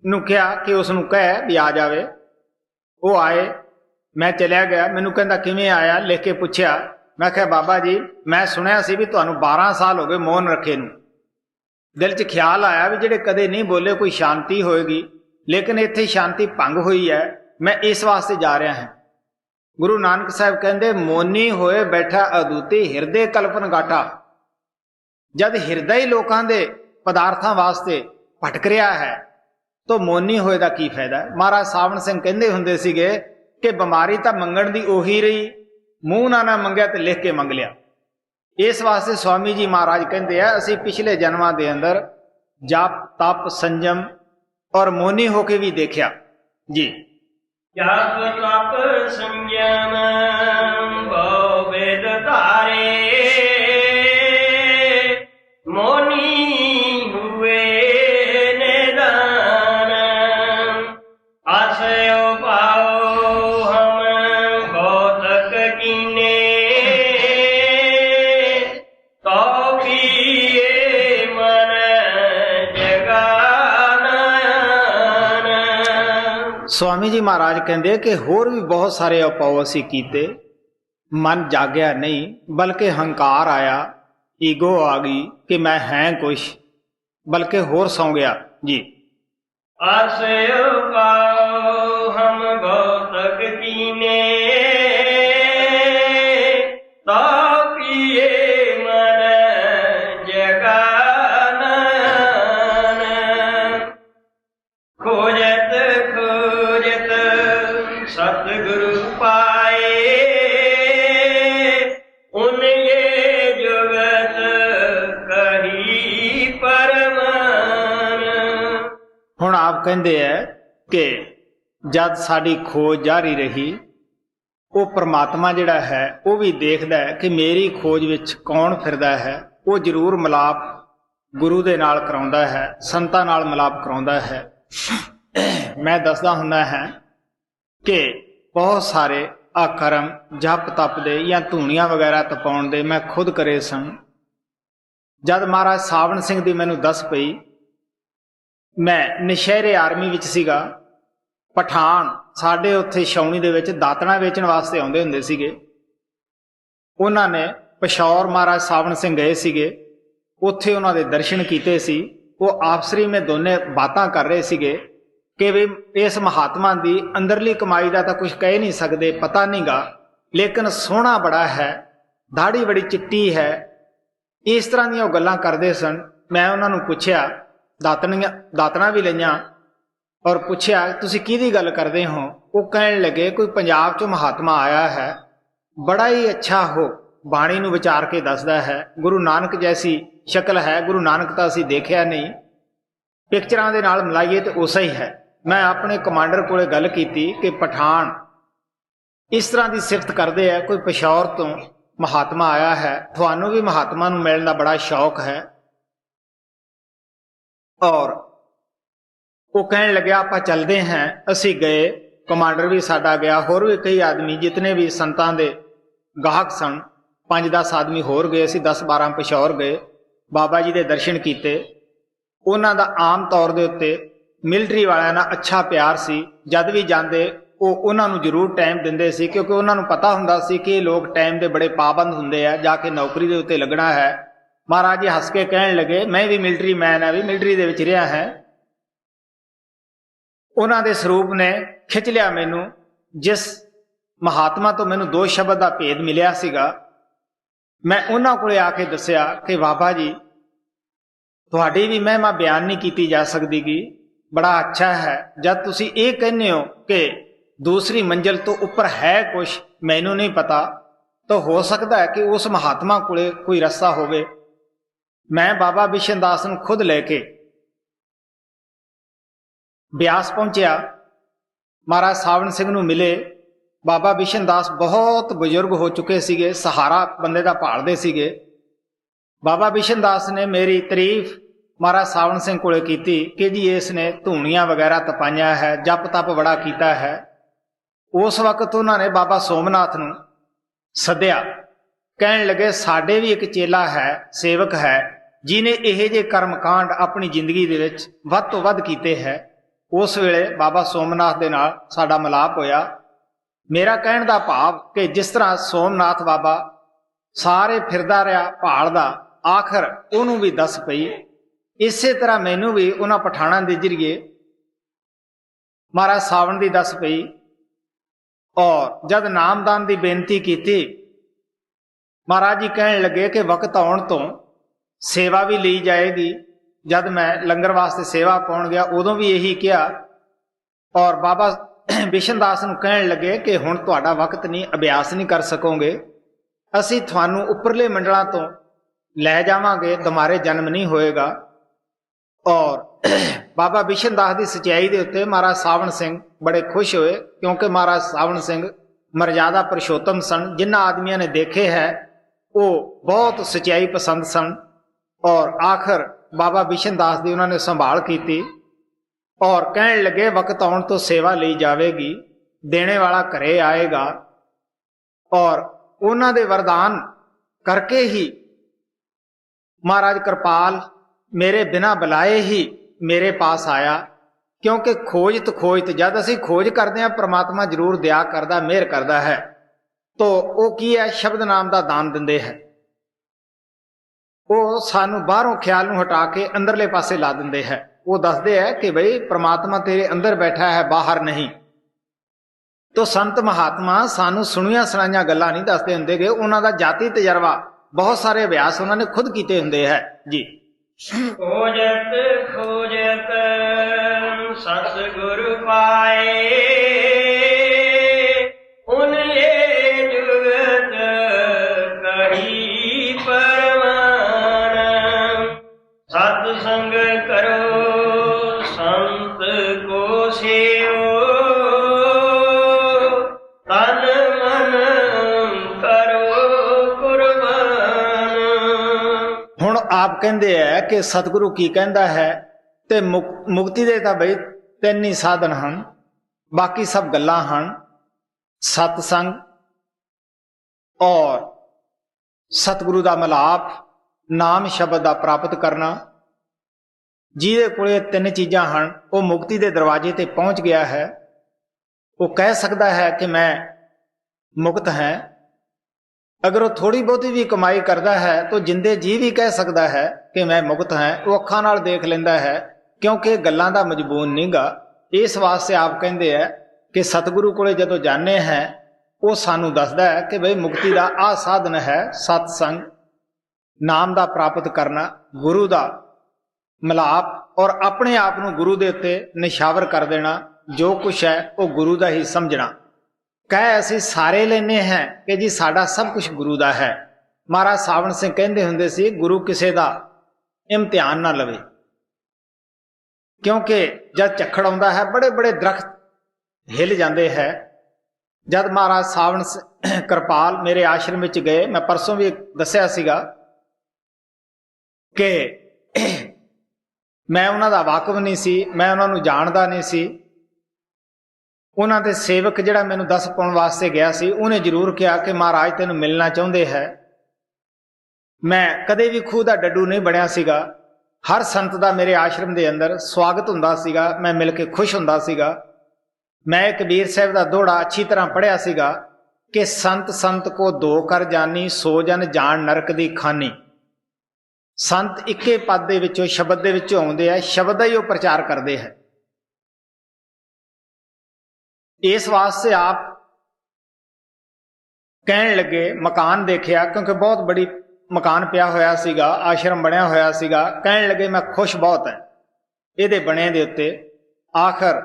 नूं कहा कि उसनूं कह भी आ जावे। वो आए, मैं चलिया गया। मैनूं कहंदा किवें आया, लिख के पुछया। मैं कहा बाबा जी मैं सुनिया सी भी तुहानूं 12 साल हो गए मौन रखे नूं। दिल च ख्याल आया भी जिहड़े कदे नहीं बोले कोई शांति होएगी, लेकिन इत्थे शांति भंग हुई है, मैं इस वास्ते जा रहा हां। गुरु नानक साहब कहंदे मौनी होए बैठा अदूती हिरदे कल्पन गाठा। जद हिरदे ही लोकां दे पदार्थां वास्ते भटक रहा है तो मौनी होए दा की फायदा है। महाराज सावण सिंह कहंदे हुंदे सीगे कि बीमारी तां मंगण दी ओही रही, मूँह ना मंगया ते लिख के मंग लिया। इस वास्ते स्वामी जी महाराज कहते हैं असी पिछले जन्मां दे अंदर जाप तप संयम और मौनी होके भी देखा जी। जाप तप संयम बहु वेद तारे, मोनी हुए निदान। आश्रय पाओ हम भौतक कीने, तो पिए मन जगाना। स्वामी जी महाराज कहते कि होर भी बहुत सारे उपाव असी कीते, मन जागया नहीं, बल्कि हंकार आया, ईगो आ गई कि मैं हैं कुछ, बल्कि होर सौ गया जी। आश्रय पाओ हम भौतक कीने, तो पिए मन जगाना। खोजत खोजत सतगुरु पाए, उन ये जुगत कही परमान। हुण आप कहते हैं कि जद साड़ी खोज जारी रही, वो परमात्मा जिहड़ा है वो भी देखदा है कि मेरी खोज विच कौन फिरदा है। वो जरूर मिलाप गुरु दे नाल कराउंदा है, संतां नाल मिलाप कराउंदा है। मैं दसदा हुंदा है कि बहुत सारे आ करम जप तप दे या धूणियां वगैरह तपाउण दे मैं खुद करे सन। जद महाराज सावण सिंह दी मैनूं दस पई, मैं नशहरे आर्मी विच सीगा। पठान साडे उत्थे छाउणी दे विच दातਣਾ वेचण वास्ते आउंदे हुंदे सीगे। उन्हां ने पिशौर महाराज सावण सिंह गए सीगे, उत्थे उन्हां दे दर्शन कीते सी। वो आपसरी में दोने बातां कर रहे सीगे कि भी इस महात्मा की अंदरली कमाई का तो कुछ कह नहीं सकते, पता नहीं गा, लेकिन सोहना बड़ा है, दाढ़ी बड़ी चिट्टी है। इस तरह दी गल्लां करते सन। मैं उन्होंने पूछया, दातना भी लईआं और पूछया तुसीं किहदी गल करदे हो। वो कहण लगे कोई पंजाब चों महात्मा आया है, बड़ा ही अच्छा हो बाणी नूं विचार के दसदा है, गुरु नानक जैसी शक्ल है। गुरु नानक तो असीं देखिया नहीं, पिक्चरां दे नाल मिलाइए तो उसा ही है। मैं अपने कमांडर कोले गल की कि पठान इस तरह की सिफत करते हैं, कोई पिशौर तो महात्मा आया है, थानू भी महात्मा नूं मिलण दा बड़ा शौक है। और वो कहने लगे आपां चलते हैं। असी गए, कमांडर भी साडा गया, होर भी कई आदमी जितने भी संतां दे गाहक सन 5-10 आदमी होर गए, असी 10-12 पिशौर गए, बाबा जी के दर्शन किए। उन्हां दा आम तौर दे उत्ते मिलटरी वालियां नाल अच्छा प्यार सी, जद भी जाते वो उन्हां नूं जरूर टाइम दिंदे सी, क्योंकि उन्हां नूं पता हुंदा सी कि लोग टाइम दे बड़े पाबंद हुंदे आ, जाके नौकरी दे उत्ते लगना है। महाराज जी हस के कहण लगे मैं भी मिलटरी मैन है, भी मिलटरी दे विच रिहा है। उन्हां दे स्वरूप ने खिंच लिया मैनू। जिस महात्मा तो मैनू 2 शब्द का भेद मिलिया सीगा, मैं उन्हां कोले आके दसिया कि बाबा जी तुहाडी भी महिमा बयान नहीं की जा सकती गी, बड़ा अच्छा है। जब तुसी ये कहने हो कि दूसरी मंजिल तो ऊपर है कुछ, मैनू नहीं पता, तो हो सकता है कि उस महात्मा कोले कोई रस्ता होवे। मैं बाबा बिशन दास नूं खुद लेके ब्यास पहुंचया, महाराज सावण सिंह नूं मिले। बाबा बिशन दास बहुत बुजुर्ग हो चुके सीगे, सहारा बंदे दा भालदे सीगे। बाबा बिशन दास ने मेरी तारीफ महाराज सावण सिंह कोले कीती कि जी इसने धूणियां वगैरह तपाइया है, जप तप बड़ा कीता है। उस वक्त उन्होंने बाबा सोमनाथ नूं सद्या, कहण लगे साडे भी एक चेला है, सेवक है, जिन्हें इहे जे कर्म कांड अपनी जिंदगी दे विच वध तो वध कीते है। उस वेले बाबा सोमनाथ दे नाल साडा मिलाप होया। मेरा कहण दा भाव कि जिस तरह सोमनाथ बाबा सारे फिरदा रहा भालदा, आखिर उहनूं भी दस पई, इसे तरह मैनू भी उन्हां पठाणां दे जरिए महाराज सावण दी दस पई। और जब नामदान की बेनती की, महाराज जी कहण लगे कि वक्त आउण तो सेवा भी ली जाएगी। जब मैं लंगर वास्ते सेवा पाउण गया उदों भी यही किया। और बाबा बिशन दास नूं कहण लगे कि हुण तुहाडा वक्त नहीं, अभ्यास नहीं कर सकोगे, असी थानू उपरले मंडलों तो लै जावांगे, दोबारे जन्म नहीं होएगा। और बाबा बिशन दास की सच्चाई के उत्ते महाराज सावण सिंह बड़े खुश हुए, क्योंकि महाराज सावण सिंह मर्यादा पुरुषोत्तम सन, जिन्हां आदमियों ने देखे है वो बहुत सच्चाई पसंद सन। और आखिर बाबा बिशन दास की उन्होंने संभाल की और कहने लगे वक्त आउण तो सेवा ली जाएगी, देने वाला घरे आएगा। और उन्हों दे वरदान करके ही महाराज कृपाल मेरे बिना बुलाए ही मेरे पास आया। क्योंकि खोज जब असी खोज करते हैं परमात्मा जरूर दया करता, मेहर करता है। तो वो की है, शब्द नाम का दान दिंदे है। वो सानू बाहरों ख्याल नूं हटा के अंदरले पासे ला दिंदे है। वो दसदे है कि बई परमात्मा तेरे अंदर बैठा है, बाहर नहीं। तो संत महात्मा सानू सुनिया सुनाइया गल्लां नहीं दसदे हुंदे गे, उन्हां दा जाती तजर्बा बहुत सारे अभ्यास उन्होंने खुद कीते हुंदे है जी। खोजत खोजत सतगुरु पाए, उन ये जुगत कही परमान। सत्संग करो संत को सेवो, तन मन करो कुर्बान। हुण आप कहंदे है कि सतगुरु की कहंदा है, ते मुक्ति दे तां बई 3 ही साधन हन, बाकी सब गल्लां हन। सतसंग और सतगुरु का मिलाप, नाम शब्द का प्राप्त करना। जिहदे कोले 3 चीज़ां हन, वो मुक्ति के दरवाजे ते पहुंच गया है। वो कह सकता है कि मैं मुक्त है। अगर वो थोड़ी बहुती भी कमाई करता है तो जिंदे जी भी कह सकता है कि मैं मुक्त है। वो अखां नाल देख लेंदा है, क्योंकि गल्लां दा मजबून नहीं गा। इस वास्ते आप कहंदे है कि सतगुरु कोले जदों जाने हैं, वो सानू दसदा है कि भाई मुक्ति का आ साधन है सतसंग, नाम का प्राप्त करना, गुरु का मिलाप और अपने आप नूं गुरु दे उत्ते निशावर कर देना। जो कुछ है वो गुरु का ही समझना। कह असी सारे लेने हैं कि जी साडा सब कुछ गुरु का है। महाराज सावण सिंह कहंदे हुंदे सी, गुरु किसे दा इम्तिहान ना लवे। क्योंकि जब झक्खड़ आउंदा है बड़े बड़े दरख्त हिल जाते हैं। जब महाराज सावण कृपाल मेरे आश्रम में गए, मैं परसों भी दसिया सीगा कि मैं उन्हां दा वाकफ नहीं सी, मैं उन्हां नूं जाणदा नहीं सी। उन्हां दे सेवक जिहड़ा मैनूं दस पाउण वास्ते गया सी, उन्हें जरूर कहा कि महाराज तैनूं मिलना चाहुंदे है। मैं कदे भी खूह दा डड्डू नहीं बणिया सीगा। हर संत दा मेरे आश्रम दे अंदर स्वागत हुंदा सीगा, मैं मिल के खुश हुंदा सीगा। मैं कबीर साहब दा दोड़ा अच्छी तरह पढ़िया सीगा कि संत संत को दो कर जानी, सो जन जान नरक दी खानी। संत इक्के पद दे विचों शब्द दे विचों आउंदे आ, शब्द ही वो प्रचार करते हैं। इस वास्ते आप कहन लगे मकान देखिया, क्योंकि बहुत बड़ी मकान पिया होया सीगा, आश्रम बनया होया सीगा। कहन लगे मैं खुश बहुत है इहदे बने दे उत्ते। आखिर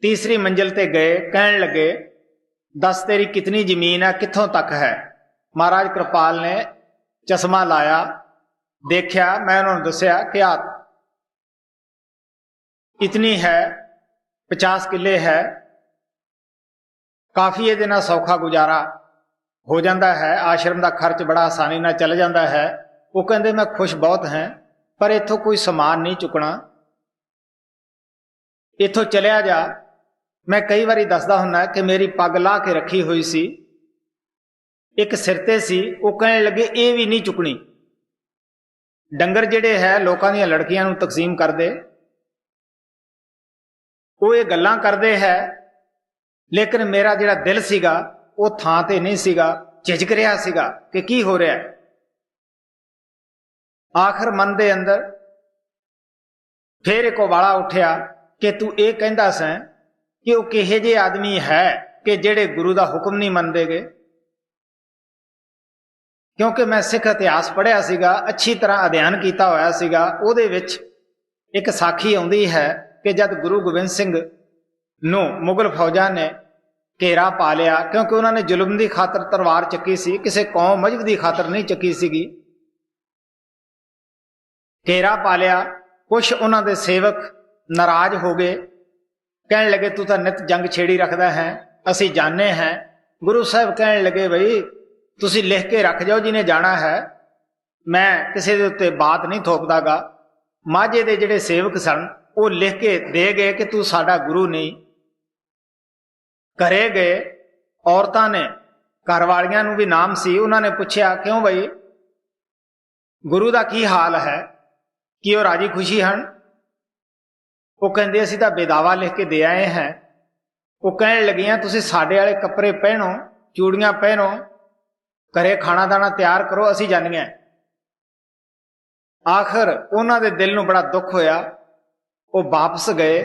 तीसरी मंजिल ते गए, कहन लगे दस तेरी कितनी जमीन है, कित्थों तक है। महाराज कृपाल ने चश्मा लाया, देखा, मैं उन्होंने दसिया कि इतनी है, 50 किले है, काफी ये दिन सौखा गुजारा हो जाता है, आश्रम का खर्च बड़ा आसानी नाल चल जाता है। वो कहते मैं खुश बहुत हैं, पर इथों कोई समान नहीं चुकना, इथों चलिया जा। मैं कई बारी दसदा हुन्ना कि मेरी पग ला के रखी हुई सी, एक सिर ते सी। वो कहने लगे ये भी नहीं चुकनी। डंगर जिहड़े है लोकां दीयां लड़कियां नूं तकसीम कर दे, वो ये गल्लां करदे है, लेकिन मेरा जिहड़ा दिल सीगा वो थां ते नहीं सीगा, झिझक रहा सीगा कि की हो रहा है। आखिर मन दे अंदर फिर एक उबाला उठिया कि तू ये कहंदा सैं कि वो किहे जे आदमी है कि जिहड़े गुरु दा हुक्म नहीं मनदे गे। क्योंकि मैं सिख इतिहास पढ़िया सीगा, अच्छी तरह अध्ययन किया होया सीगा। उहदे विच एक साखी आउंदी है कि जब गुरु गोबिंद सिंह नूं मुगल फौजां ने घेरा पा लिया, क्योंकि उन्होंने जुल्म की खातर तलवार चक्की सी, किसी कौम मजहब की खातर नहीं चक्की सीगी। घेरा पा लिया, कुछ उन्होंने दे सेवक नाराज हो गए, कहने लगे तू तो नित जंग छेड़ी रखदा है, असी जाने हैं। गुरु साहब कहने लगे बई तुसी लिख के रख जाओ जिन्हें जाना है, मैं किसी के उत्ते बात नहीं थोपदागा। माझे दे जिहड़े सेवक सन वो लिख के दे गए कि तू साडा गुरु नहीं। घरे गए, औरतां ने घर वालियां नूं भी नाम सी, उन्होंने पूछया क्यों बई गुरु दा की हाल है, कि वो राजी खुशी हैं। वो कहंदे असीं तां बेदावा लिख के दे आए हैं। वो कहण लगियां तुसीं साडे वाले कपड़े पहनो, चूड़ियां पहनो, घरे खाना दाना तैयार करो, असीं जानिए। आखिर उन्हां दे दिल नूं बड़ा दुख होया, वो वापस गए।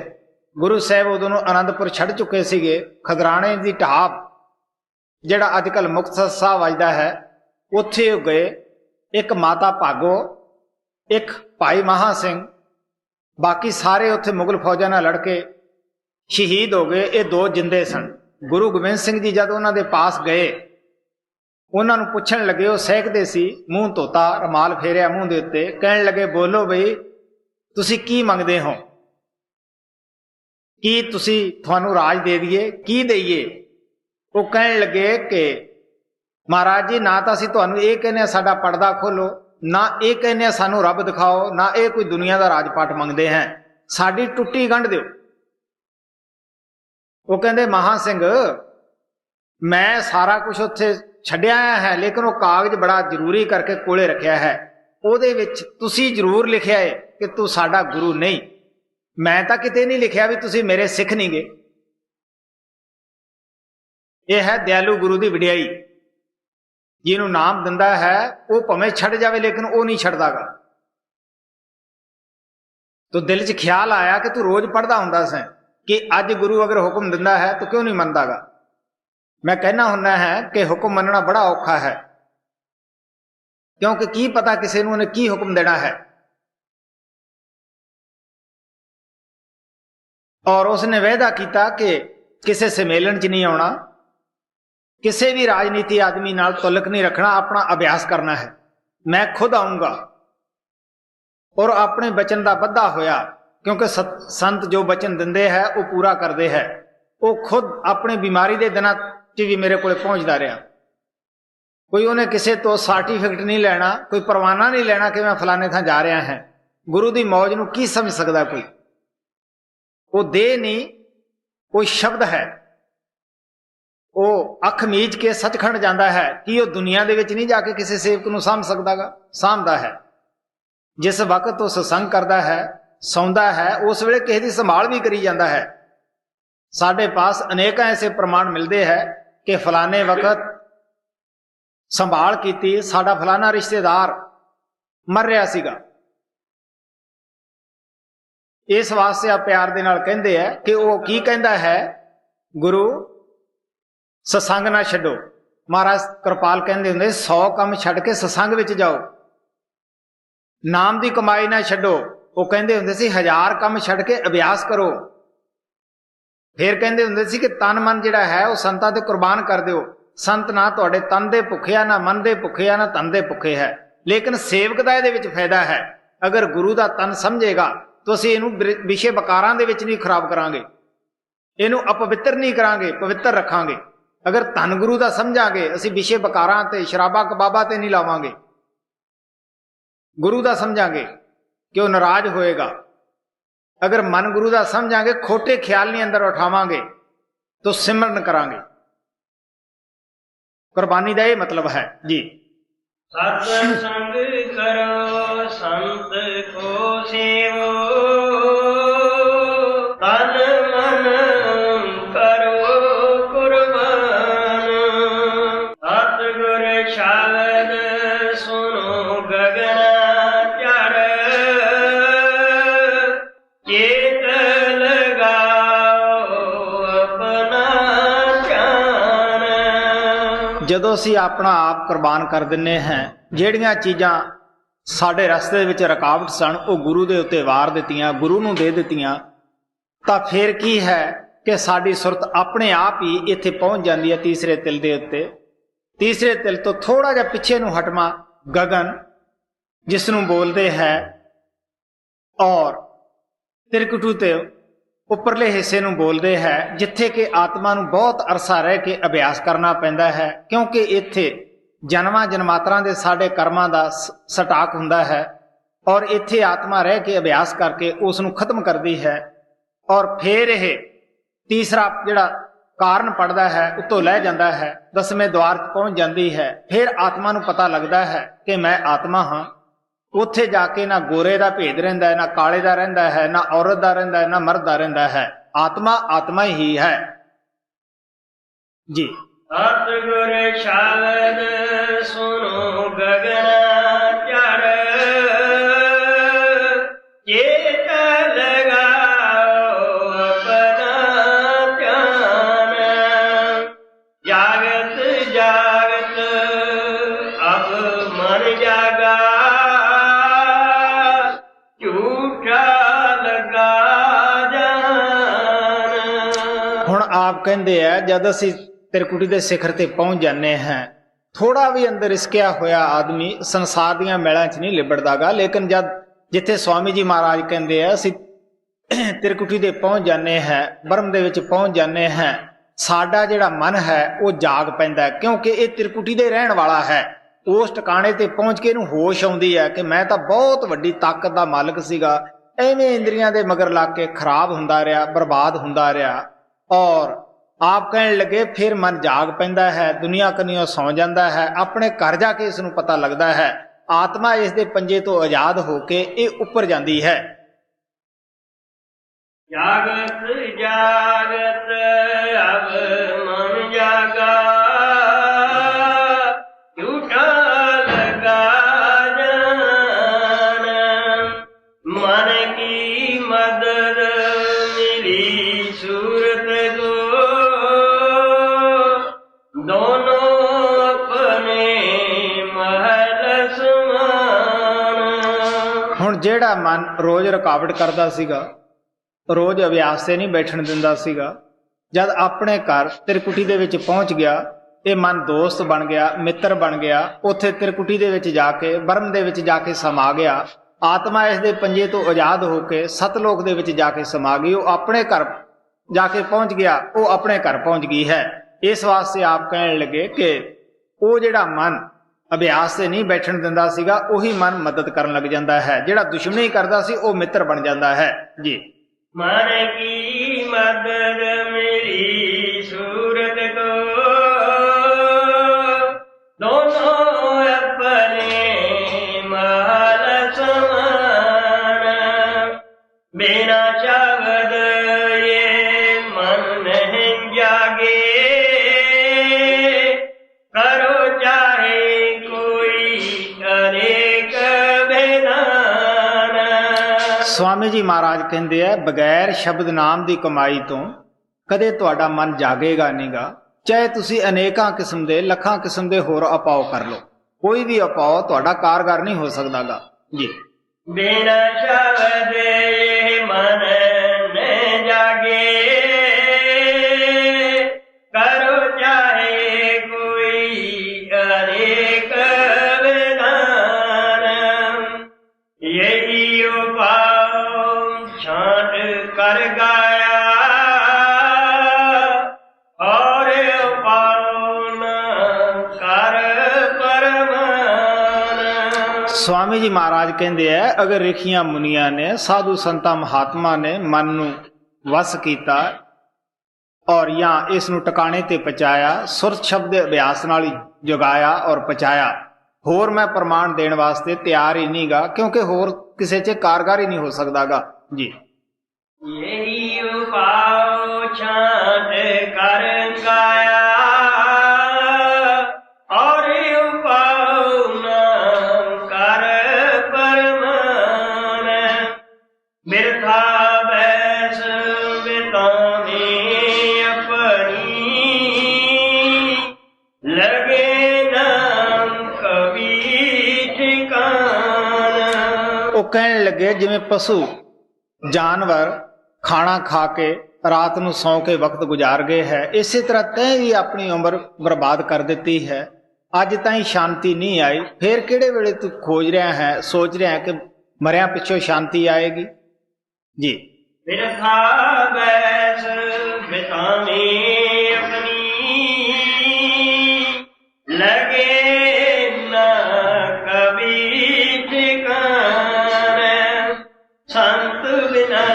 गुरु साहब उदों आनंदपुर छड़ चुके सीगे। खदराणे की ढाब जिहड़ा अजकल मुक्तसर साहब वजदा है, उत्थे गए। एक माता भागो, एक भाई महा सिंह, बाकी सारे उत्थे मुगल फौजां नाल लड़ के शहीद हो गए। ये दो जिंदे सन। गुरु गोबिंद सिंह जी जब उन्हां दे पास गए, उन्हां नूं पुछण लगे, वो सहकदे सी, मूँह धोता, रमाल फेरिया मूँह दे उत्ते, कहण लगे बोलो बई तुसीं की मंगदे हो, की तुसीं तुहानूं राज दे दईए, की दईए। वो कहण लगे कि महाराज जी ना तो असीं तुहानूं ये कहने साडा पर्दा खोलो, ना ये कहने सानूं रब दिखाओ, ना ये कोई दुनिया का राजपाट मंगते हैं, साडी टुट्टी गंढ दिओ। वो कहंदे महा सिंह मैं सारा कुछ उत्थे छड्डिया है, लेकिन वो कागज बड़ा जरूरी करके कोले रखिया है, ਉਹਦੇ ਵਿੱਚ ਤੁਸੀਂ ਜ਼ਰੂਰ ਲਿਖਿਆ ਹੈ कि तू साडा गुरु नहीं। मैं तो किते नहीं लिखिया भी तुसी मेरे सिख नहीं गे। यह है दयालु गुरु की वडियाई। जिन्हों नाम दिंदा है वो भावें छड़ जावे लेकिन वो नहीं छड़दागा। तो दिल च ख्याल आया कि तू रोज पढ़दा हुंदा सैं कि अज गुरु अगर हुक्म दिंदा है तो क्यों नहीं मनदागा। मैं कहना हुंदा है कि हुक्म मनना बड़ा औखा है, क्योंकि की पता किसी ने की हुक्म देना है। और उसने वायदा किया कि किसी सम्मेलन च नहीं आना, किसी भी राजनीति आदमी नाल तुलक नहीं रखना, अपना अभ्यास करना है। मैं खुद आऊंगा और अपने बचन का बद्धा होया, ਕਿਉਂਕਿ ਸੰਤ ਜੋ ਬਚਨ ਦਿੰਦੇ ਹੈ ਉਹ ਪੂਰਾ ਕਰਦੇ ਹੈ। ਉਹ ਖੁਦ ਆਪਣੇ ਬਿਮਾਰੀ ਦੇ ਦਿਨਾਂ 'ਚ ਵੀ ਮੇਰੇ ਕੋਲ ਪਹੁੰਚਦਾ ਰਿਹਾ। ਕੋਈ ਉਹਨੇ ਕਿਸੇ ਤੋਂ ਸਰਟੀਫਿਕੇਟ ਨਹੀਂ ਲੈਣਾ, ਕੋਈ ਪਰਵਾਨਾ ਨਹੀਂ ਲੈਣਾ ਕਿ ਮੈਂ ਫਲਾਣੇ ਥਾਂ ਜਾ ਰਿਹਾ ਹਾਂ। ਗੁਰੂ ਦੀ ਮੌਜ ਨੂੰ ਕੀ ਸਮਝ ਸਕਦਾ ਕੋਈ? ਉਹ ਦੇਹ ਨਹੀਂ, ਉਹ ਸ਼ਬਦ ਹੈ। ਉਹ ਅੱਖ ਮੀਚ ਕੇ ਸੱਚਖੰਡ ਜਾਂਦਾ ਹੈ ਕਿ ਉਹ ਦੁਨੀਆ ਦੇ ਵਿੱਚ ਨਹੀਂ ਜਾ ਕੇ ਕਿਸੇ ਸੇਵਕ ਨੂੰ ਸਾਂਭ ਸਕਦਾਗਾ, ਸਾਂਭਦਾ ਹੈ। ਜਿਸ ਵਕਤ ਉਹ ਸਤਸੰਗ ਕਰਦਾ ਹੈ, ਸੌਂਦਾ ਹੈ, ਉਸ ਵੇਲੇ ਕਿਸੇ ਦੀ ਸੰਭਾਲ ਵੀ ਕਰੀ ਜਾਂਦਾ ਹੈ। ਸਾਡੇ ਪਾਸ ਅਨੇਕਾਂ ਐਸੇ ਪ੍ਰਮਾਣ ਮਿਲਦੇ ਹੈ ਕਿ ਫਲਾਣੇ ਵਕਤ ਸੰਭਾਲ ਕੀਤੀ, ਸਾਡਾ ਫਲਾਣਾ ਰਿਸ਼ਤੇਦਾਰ ਮਰ ਰਿਹਾ ਸੀਗਾ। ਇਸ ਵਾਸਤੇ ਆ ਪਿਆਰ ਦੇ ਨਾਲ ਕਹਿੰਦੇ ਆ ਕਿ ਉਹ ਕੀ ਕਹਿੰਦਾ ਹੈ, ਗੁਰੂ ਸਤਸੰਗ ਨਾ ਛੱਡੋ। ਮਹਾਰਾਜ ਕਿਰਪਾਲ ਕਹਿੰਦੇ ਹੁੰਦੇ 100 ਕੰਮ ਛੱਡ ਕੇ ਸਤਸੰਗ ਵਿੱਚ ਜਾਓ। ਨਾਮ ਦੀ ਕਮਾਈ ਨਾ ਛੱਡੋ। ਉਹ ਕਹਿੰਦੇ ਹੁੰਦੇ ਸੀ 1000 ਕੰਮ ਛੱਡ ਕੇ ਅਭਿਆਸ ਕਰੋ। ਫਿਰ ਕਹਿੰਦੇ ਹੁੰਦੇ ਸੀ ਕਿ ਤਨ ਮਨ ਜਿਹੜਾ ਹੈ ਉਹ ਸੰਤਾਂ ਤੇ ਕੁਰਬਾਨ ਕਰ ਦਿਓ। ਸੰਤ ਨਾ ਤੁਹਾਡੇ ਤਨ ਦੇ ਭੁੱਖੇ ਆ, ਨਾ ਮਨ ਦੇ ਭੁੱਖੇ ਆ, ਨਾ ਤਨ ਦੇ ਭੁੱਖੇ ਹੈ। ਲੇਕਿਨ ਸੇਵਕ ਦਾ ਇਹਦੇ ਵਿੱਚ ਫਾਇਦਾ ਹੈ। ਅਗਰ ਗੁਰੂ ਦਾ ਤਨ ਸਮਝੇਗਾ ਤਾਂ ਅਸੀਂ ਇਹਨੂੰ ਵਿਸ਼ੇ ਬਕਾਰਾਂ ਦੇ ਵਿੱਚ ਨਹੀਂ ਖਰਾਬ ਕਰਾਂਗੇ, ਇਹਨੂੰ ਅਪਵਿੱਤਰ ਨਹੀਂ ਕਰਾਂਗੇ, ਪਵਿੱਤਰ ਰੱਖਾਂਗੇ। ਅਗਰ ਧੰਨ ਗੁਰੂ ਦਾ ਸਮਝਾਂਗੇ, ਅਸੀਂ ਵਿਸ਼ੇ ਬਕਾਰਾਂ ਤੇ ਸ਼ਰਾਬਾਂ ਕਬਾਬਾਂ ਤੇ ਨਹੀਂ ਲਾਵਾਂਗੇ। ਗੁਰੂ ਦਾ ਸਮਝਾਂਗੇ ਕਿ ਉਹ ਨਾਰਾਜ਼ ਹੋਏਗਾ। ਅਗਰ ਮਨ ਗੁਰੂ ਦਾ ਸਮਝਾਂਗੇ, ਖੋਟੇ ਖਿਆਲ ਨਹੀਂ ਅੰਦਰ ਉਠਾਵਾਂਗੇ ਤਾਂ ਸਿਮਰਨ ਕਰਾਂਗੇ। ਕੁਰਬਾਨੀ ਦਾ ਇਹ ਮਤਲਬ ਹੈ ਜੀ। ਸਤ ਸੰਗ ਕਰੋ ਸੰਤ ਕੋ ਸੇਵੋ, ਤਨ ਮਨ ਕਰੋ ਕੁਰਬਾਨ। ਸਤਿਗੁਰ ਸ਼ਬਦ ਸੁਨੋ ਗਗਨ ਚੜ, ਚੇਤ ਲਗਾਓ ਆਪਣਾ ਧਿਆਨ। ਜਦੋਂ ਅਸੀਂ ਆਪਣਾ ਆਪ ਕੁਰਬਾਨ ਕਰ ਦਿੰਨੇ ਹਾਂ, ਜਿਹੜੀਆਂ ਚੀਜ਼ਾਂ ਸਾਡੇ ਰਸਤੇ ਦੇ ਵਿੱਚ ਰੁਕਾਵਟ ਸਨ ਉਹ ਗੁਰੂ ਦੇ ਉੱਤੇ ਵਾਰ ਦਿੱਤੀਆਂ, ਗੁਰੂ ਨੂੰ ਦੇ ਦਿੱਤੀਆਂ, ਤਾਂ ਫਿਰ ਕੀ ਹੈ ਕਿ ਸਾਡੀ ਸੁਰਤ ਆਪਣੇ ਆਪ ਹੀ ਇੱਥੇ ਪਹੁੰਚ ਜਾਂਦੀ ਹੈ ਤੀਸਰੇ ਤਿਲ ਦੇ ਉੱਤੇ। ਤੀਸਰੇ ਤਿਲ ਤੋਂ ਥੋੜਾ ਜਿਹਾ ਪਿੱਛੇ ਨੂੰ ਹਟਵਾ ਗਗਨ ਜਿਸ ਨੂੰ ਬੋਲਦੇ ਹੈ, ਔਰ ਤਿਰਕੁਟੂ ਤੇ ਉੱਪਰਲੇ ਹਿੱਸੇ ਨੂੰ ਬੋਲਦੇ ਹੈ, ਜਿੱਥੇ ਕਿ ਆਤਮਾ ਨੂੰ ਬਹੁਤ ਅਰਸਾ ਰਹਿ ਕੇ ਅਭਿਆਸ ਕਰਨਾ ਪੈਂਦਾ ਹੈ। ਕਿਉਂਕਿ ਇੱਥੇ ਜਨਮਾਂ ਜਨਮਾਤਰਾਂ ਦੇ ਸਾਡੇ ਕਰਮਾਂ ਦਾ ਸਟਾਕ ਹੁੰਦਾ ਹੈ, ਔਰ ਇੱਥੇ ਆਤਮਾ ਰਹਿ ਕੇ ਅਭਿਆਸ ਕਰਕੇ ਉਸ ਨੂੰ ਖਤਮ ਕਰਦੀ ਹੈ। ਔਰ ਫਿਰ ਇਹ ਤੀਸਰਾ ਜਿਹੜਾ ਕਾਰਨ ਪੜਦਾ ਹੈ ਉੱਤੋਂ ਲੈ ਜਾਂਦਾ ਹੈ, 10ਵੇਂ ਦੁਆਰ 'ਚ ਪਹੁੰਚ ਜਾਂਦੀ ਹੈ। ਫਿਰ ਆਤਮਾ ਨੂੰ ਪਤਾ ਲੱਗਦਾ ਹੈ ਕਿ ਮੈਂ ਆਤਮਾ ਹਾਂ। ਉੱਥੇ ਜਾ ਕੇ ਨਾ ਗੋਰੇ ਦਾ ਭੇਦ ਰਹਿੰਦਾ ਹੈ, ਨਾ ਕਾਲੇ ਦਾ ਰਹਿੰਦਾ ਹੈ, ਨਾ ਔਰਤ ਦਾ ਰਹਿੰਦਾ ਹੈ, ਨਾ ਮਰਦ ਦਾ ਰਹਿੰਦਾ ਹੈ। ਆਤਮਾ ਆਤਮਾ ਹੀ ਹੈ ਜੀ। ਸਤਿਗੁਰ ਸ਼ਬਦ ਸੁਨੋ ਗਗਨ ਚੜ, ਚੇਤ ਲਗਾਓ ਆਪਣਾ ਧਿਆਨ। ਜਾਗਤ ਜਾਗਤ ਅਬ ਮਨ ਜਾਗਾ, ਝੂਠਾ ਲਗਾ ਜਾਨ। ਹੁਣ ਆਪ ਕਹਿੰਦੇ ਆ ਜਦ ਅਸੀਂ ਤਿਰਕੁਟੀ ਦੇ ਸਿਖਰ ਤੇ ਪਹੁੰਚ ਜਾਂਦੇ ਹਾਂ, ਥੋੜਾ ਵੀ ਅੰਦਰ ਇਸਕਿਆ ਹੋਇਆ ਆਦਮੀ ਸੰਸਾਰ ਦੀਆਂ ਮੈਲਾਂ 'ਚ ਨਹੀਂ ਲਿਬੜਦਾਗਾ। ਲੇਕਿਨ ਜਦ ਜਿੱਥੇ ਸਵਾਮੀ ਜੀ ਮਹਾਰਾਜ ਕਹਿੰਦੇ ਆ ਅਸੀਂ ਤਿਰਕੁਟੀ ਦੇ ਪਹੁੰਚ ਜਾਂਦੇ ਹਾਂ, ਬ੍ਰਹਮ ਦੇ ਵਿੱਚ ਪਹੁੰਚ ਜਾਂਦੇ ਹਾਂ, ਸਾਡਾ ਜਿਹੜਾ ਮਨ ਹੈ ਉਹ ਜਾਗ ਪੈਂਦਾ, ਕਿਉਂਕਿ ਇਹ ਤਿਰਕੁਟੀ ਦੇ ਰਹਿਣ ਵਾਲਾ ਹੈ। ਉਸ ਟਿਕਾਣੇ ਤੇ ਪਹੁੰਚ ਕੇ ਇਹਨੂੰ ਹੋਸ਼ ਆਉਂਦੀ ਹੈ ਕਿ ਮੈਂ ਤਾਂ ਬਹੁਤ ਵੱਡੀ ਤਾਕਤ ਦਾ ਮਾਲਕ ਸੀਗਾ, ਐਵੇਂ ਇੰਦਰੀਆਂ ਦੇ ਮਗਰ ਲੱਗ ਕੇ ਖਰਾਬ ਹੁੰਦਾ ਰਿਹਾ, ਬਰਬਾਦ ਹੁੰਦਾ ਰਿਹਾ। ਔਰ ਆਪ ਕਹਿਣ ਲੱਗੇ ਫਿਰ ਮਨ ਜਾਗ ਪੈਂਦਾ ਹੈ, ਦੁਨੀਆ ਕੰਨਿਓ ਸੌਂ ਜਾਂਦਾ ਹੈ। ਆਪਣੇ ਘਰ ਜਾ ਕੇ ਇਸ ਨੂੰ ਪਤਾ ਲੱਗਦਾ ਹੈ ਆਤਮਾ ਇਸ ਦੇ ਪੰਜੇ ਤੋਂ ਆਜ਼ਾਦ ਹੋ ਕੇ ਇਹ ਉੱਪਰ ਜਾਂਦੀ ਹੈ। ਜਾਗਤ ਜਾਗਤ ਅਬ ਮਨ ਜਾਗਾ, ਝੂਠਾ ਲਗਾ ਜਾਨ। ਮਨ ਕੀ ਮਦਦ ਮਿਲੀ ਸੂਰਤ ਕੋ, ਦੋਨੋਂ ਆਪਣੇ ਮਹਲ ਸਮਾਨ। ਹੁਣ ਜਿਹੜਾ ਮਨ ਰੋਜ਼ ਰੁਕਾਵਟ ਕਰਦਾ ਸੀਗਾ, ਰੋਜ਼ ਅਭਿਆਸ ਤੇ ਨਹੀਂ ਬੈਠਣ ਦਿੰਦਾ ਸੀਗਾ, ਜਦ ਆਪਣੇ ਘਰ ਤਿਰਕੁਟੀ ਦੇ ਵਿੱਚ ਪਹੁੰਚ ਗਿਆ, ਇਹ ਮਨ ਦੋਸਤ ਬਣ ਗਿਆ, ਮਿੱਤਰ ਬਣ ਗਿਆ। ਉੱਥੇ ਤਿਰਕੁਟੀ ਦੇ ਵਿੱਚ ਜਾ ਕੇ, ਬ੍ਰਹਮ ਦੇ ਵਿੱਚ ਜਾ ਕੇ ਸਮਾ ਗਿਆ। ਆਤਮਾ ਇਸ ਦੇ ਪੰਜੇ ਤੋਂ ਆਜ਼ਾਦ ਹੋ ਕੇ ਸਤਲੋਕ ਦੇ ਵਿੱਚ ਜਾ ਕੇ ਸਮਾ ਗਈ। ਉਹ ਆਪਣੇ ਘਰ ਜਾ ਕੇ ਪਹੁੰਚ ਗਿਆ, ਉਹ ਆਪਣੇ ਘਰ ਪਹੁੰਚ ਗਈ ਹੈ। ਇਸ ਵਾਸਤੇ ਆਪ ਕਹਿਣ ਲੱਗੇ ਕਿ ਉਹ ਜਿਹੜਾ ਮਨ ਅਭਿਆਸ ਤੇ ਨਹੀਂ ਬੈਠਣ ਦਿੰਦਾ ਸੀਗਾ, ਉਹੀ ਮਨ ਮਦਦ ਕਰਨ ਲੱਗ ਜਾਂਦਾ ਹੈ। ਜਿਹੜਾ ਦੁਸ਼ਮਣੀ ਕਰਦਾ ਸੀ ਉਹ ਮਿੱਤਰ ਬਣ ਜਾਂਦਾ ਹੈ ਜੀ। ਮਨ ਕੀ ਮਦਦ ਮੇਰੀ ਸੂਰਤ ਕੋ, ਦੋਨੋਂ ਆਪਣੇ ਮਹਲ ਸਮਾਨ। ਬਿਨਾ ਸ਼ਬਦ ਇਹ ਮਨ ਨਹੀਂ ਜਾਗੇ, ਕਰੋ ਚਾਹੇ ਕੋਈ ਅਨੇਕ ਵਿਧਾਨ। ਸਵਾਮੀ ਜੀ ਮਹਾਰਾਜ ਕਹਿੰਦੇ ਆ, ਬਗੈਰ ਸ਼ਬਦ ਨਾਮ ਦੀ ਕਮਾਈ ਤੋਂ ਕਦੇ ਤੁਹਾਡਾ ਮਨ ਜਾਗੇਗਾ ਨਹੀਂਗਾ। ਚਾਹੇ ਤੁਸੀਂ ਅਨੇਕਾਂ ਕਿਸਮ ਦੇ, ਲੱਖਾਂ ਕਿਸਮ ਦੇ ਹੋਰ ਉਪਾਅ ਕਰ ਲਓ, ਕੋਈ ਵੀ ਉਪਾਅ ਤੁਹਾਡਾ ਕਾਰਗਰ ਨਹੀਂ ਹੋ ਸਕਦਾਗਾ ਜੀ। ਬਿਨਾ ਸ਼ਬਦ ਇਹ ਮਨ ਨ ਜਾਗੇ, ਕਰੋ ਚਾਹੇ ਕੋਈ ਅਨੇਕ ਵਿਧਾਨ। ਯਹੀ ਉਪਾਅ ਛਾਂਟ ਕਰ ਗਾਇਆ, ਔਰ ਉਪਾਅ ਨ ਕਰ ਪਰਮਾਨ। ਸਵਾਮੀ ਜੀ ਮਹਾਰਾਜ ਕਹਿੰਦੇ ਆ, ਅਗਰ ਰਿਖੀਆਂ ਮੁਨੀਆਂ ਨੇ, ਸਾਧੂ ਸੰਤਾਂ ਮਹਾਤਮਾ ਨੇ ਮਨ ਨੂੰ ਵਸ ਕੀਤਾ ਔਰ ਜਾਂ ਇਸ ਨੂੰ ਟਿਕਾਣੇ ਤੇ ਪਹੁੰਚਾਇਆ, ਸੁਰਤ ਸ਼ਬਦ ਦੇ ਅਭਿਆਸ ਨਾਲ ਹੀ ਜਗਾਇਆ ਔਰ ਪਹੁੰਚਾਇਆ, ਹੋਰ ਮੈਂ ਪ੍ਰਮਾਣ ਦੇਣ ਵਾਸਤੇ ਤਿਆਰ ਹੀ ਨਹੀਂਗਾ, ਕਿਉਂਕਿ ਹੋਰ ਕਿਸੇ 'ਚ ਕਾਰਗਰ ਹੀ ਨਹੀਂ ਹੋ ਸਕਦਾਗਾ ਜੀ। ਯਹੀ ਉਪਾਅ ਛਾਂਟ ਕਰ ਗਾਇਆ, ਔਰ ਉਪਾਅ ਨ ਕਰ ਪਰਮਾਨ। ਬਿਰਥਾ ਬੈਸ ਬਿਤਾਵੇਂ ਆਪਣੀ, ਲਗੇ ਨਾਮ ਕਬੀ ਠਿਕਾਨ। ਉਹ ਕਹਿਣ ਲੱਗੇ, ਜਿਵੇਂ ਪਸ਼ੂ ਜਾਨਵਰ ਖਾਣਾ ਖਾ ਕੇ ਰਾਤ ਨੂੰ ਸੌਂ ਕੇ ਵਕਤ ਗੁਜ਼ਾਰ ਗਏ ਹੈ, ਇਸੇ ਤਰ੍ਹਾਂ ਤੈਂ ਵੀ ਆਪਣੀ ਉਮਰ ਬਰਬਾਦ ਕਰ ਦਿੱਤੀ ਹੈ। ਅੱਜ ਤਾਈਂ ਸ਼ਾਂਤੀ ਨਹੀਂ ਆਈ, ਫੇਰ ਕਿਹੜੇ ਵੇਲੇ ਤੂੰ ਖੋਜ ਰਿਹਾ ਹੈ, ਸੋਚ ਰਿਹਾ ਹੈ ਕਿ ਮਰਿਆਂ ਪਿੱਛੋਂ ਸ਼ਾਂਤੀ ਆਏਗੀ ਜੀ। ਬਿਰਥਾ ਬੈਸ ਬਿਤਾਵੇਂ ਆਪਣੀ, ਲਗੇ ਨਾ ਕਬੀ ਠਿਕਾਨ। ਸੰਤ ਬਿਨਾ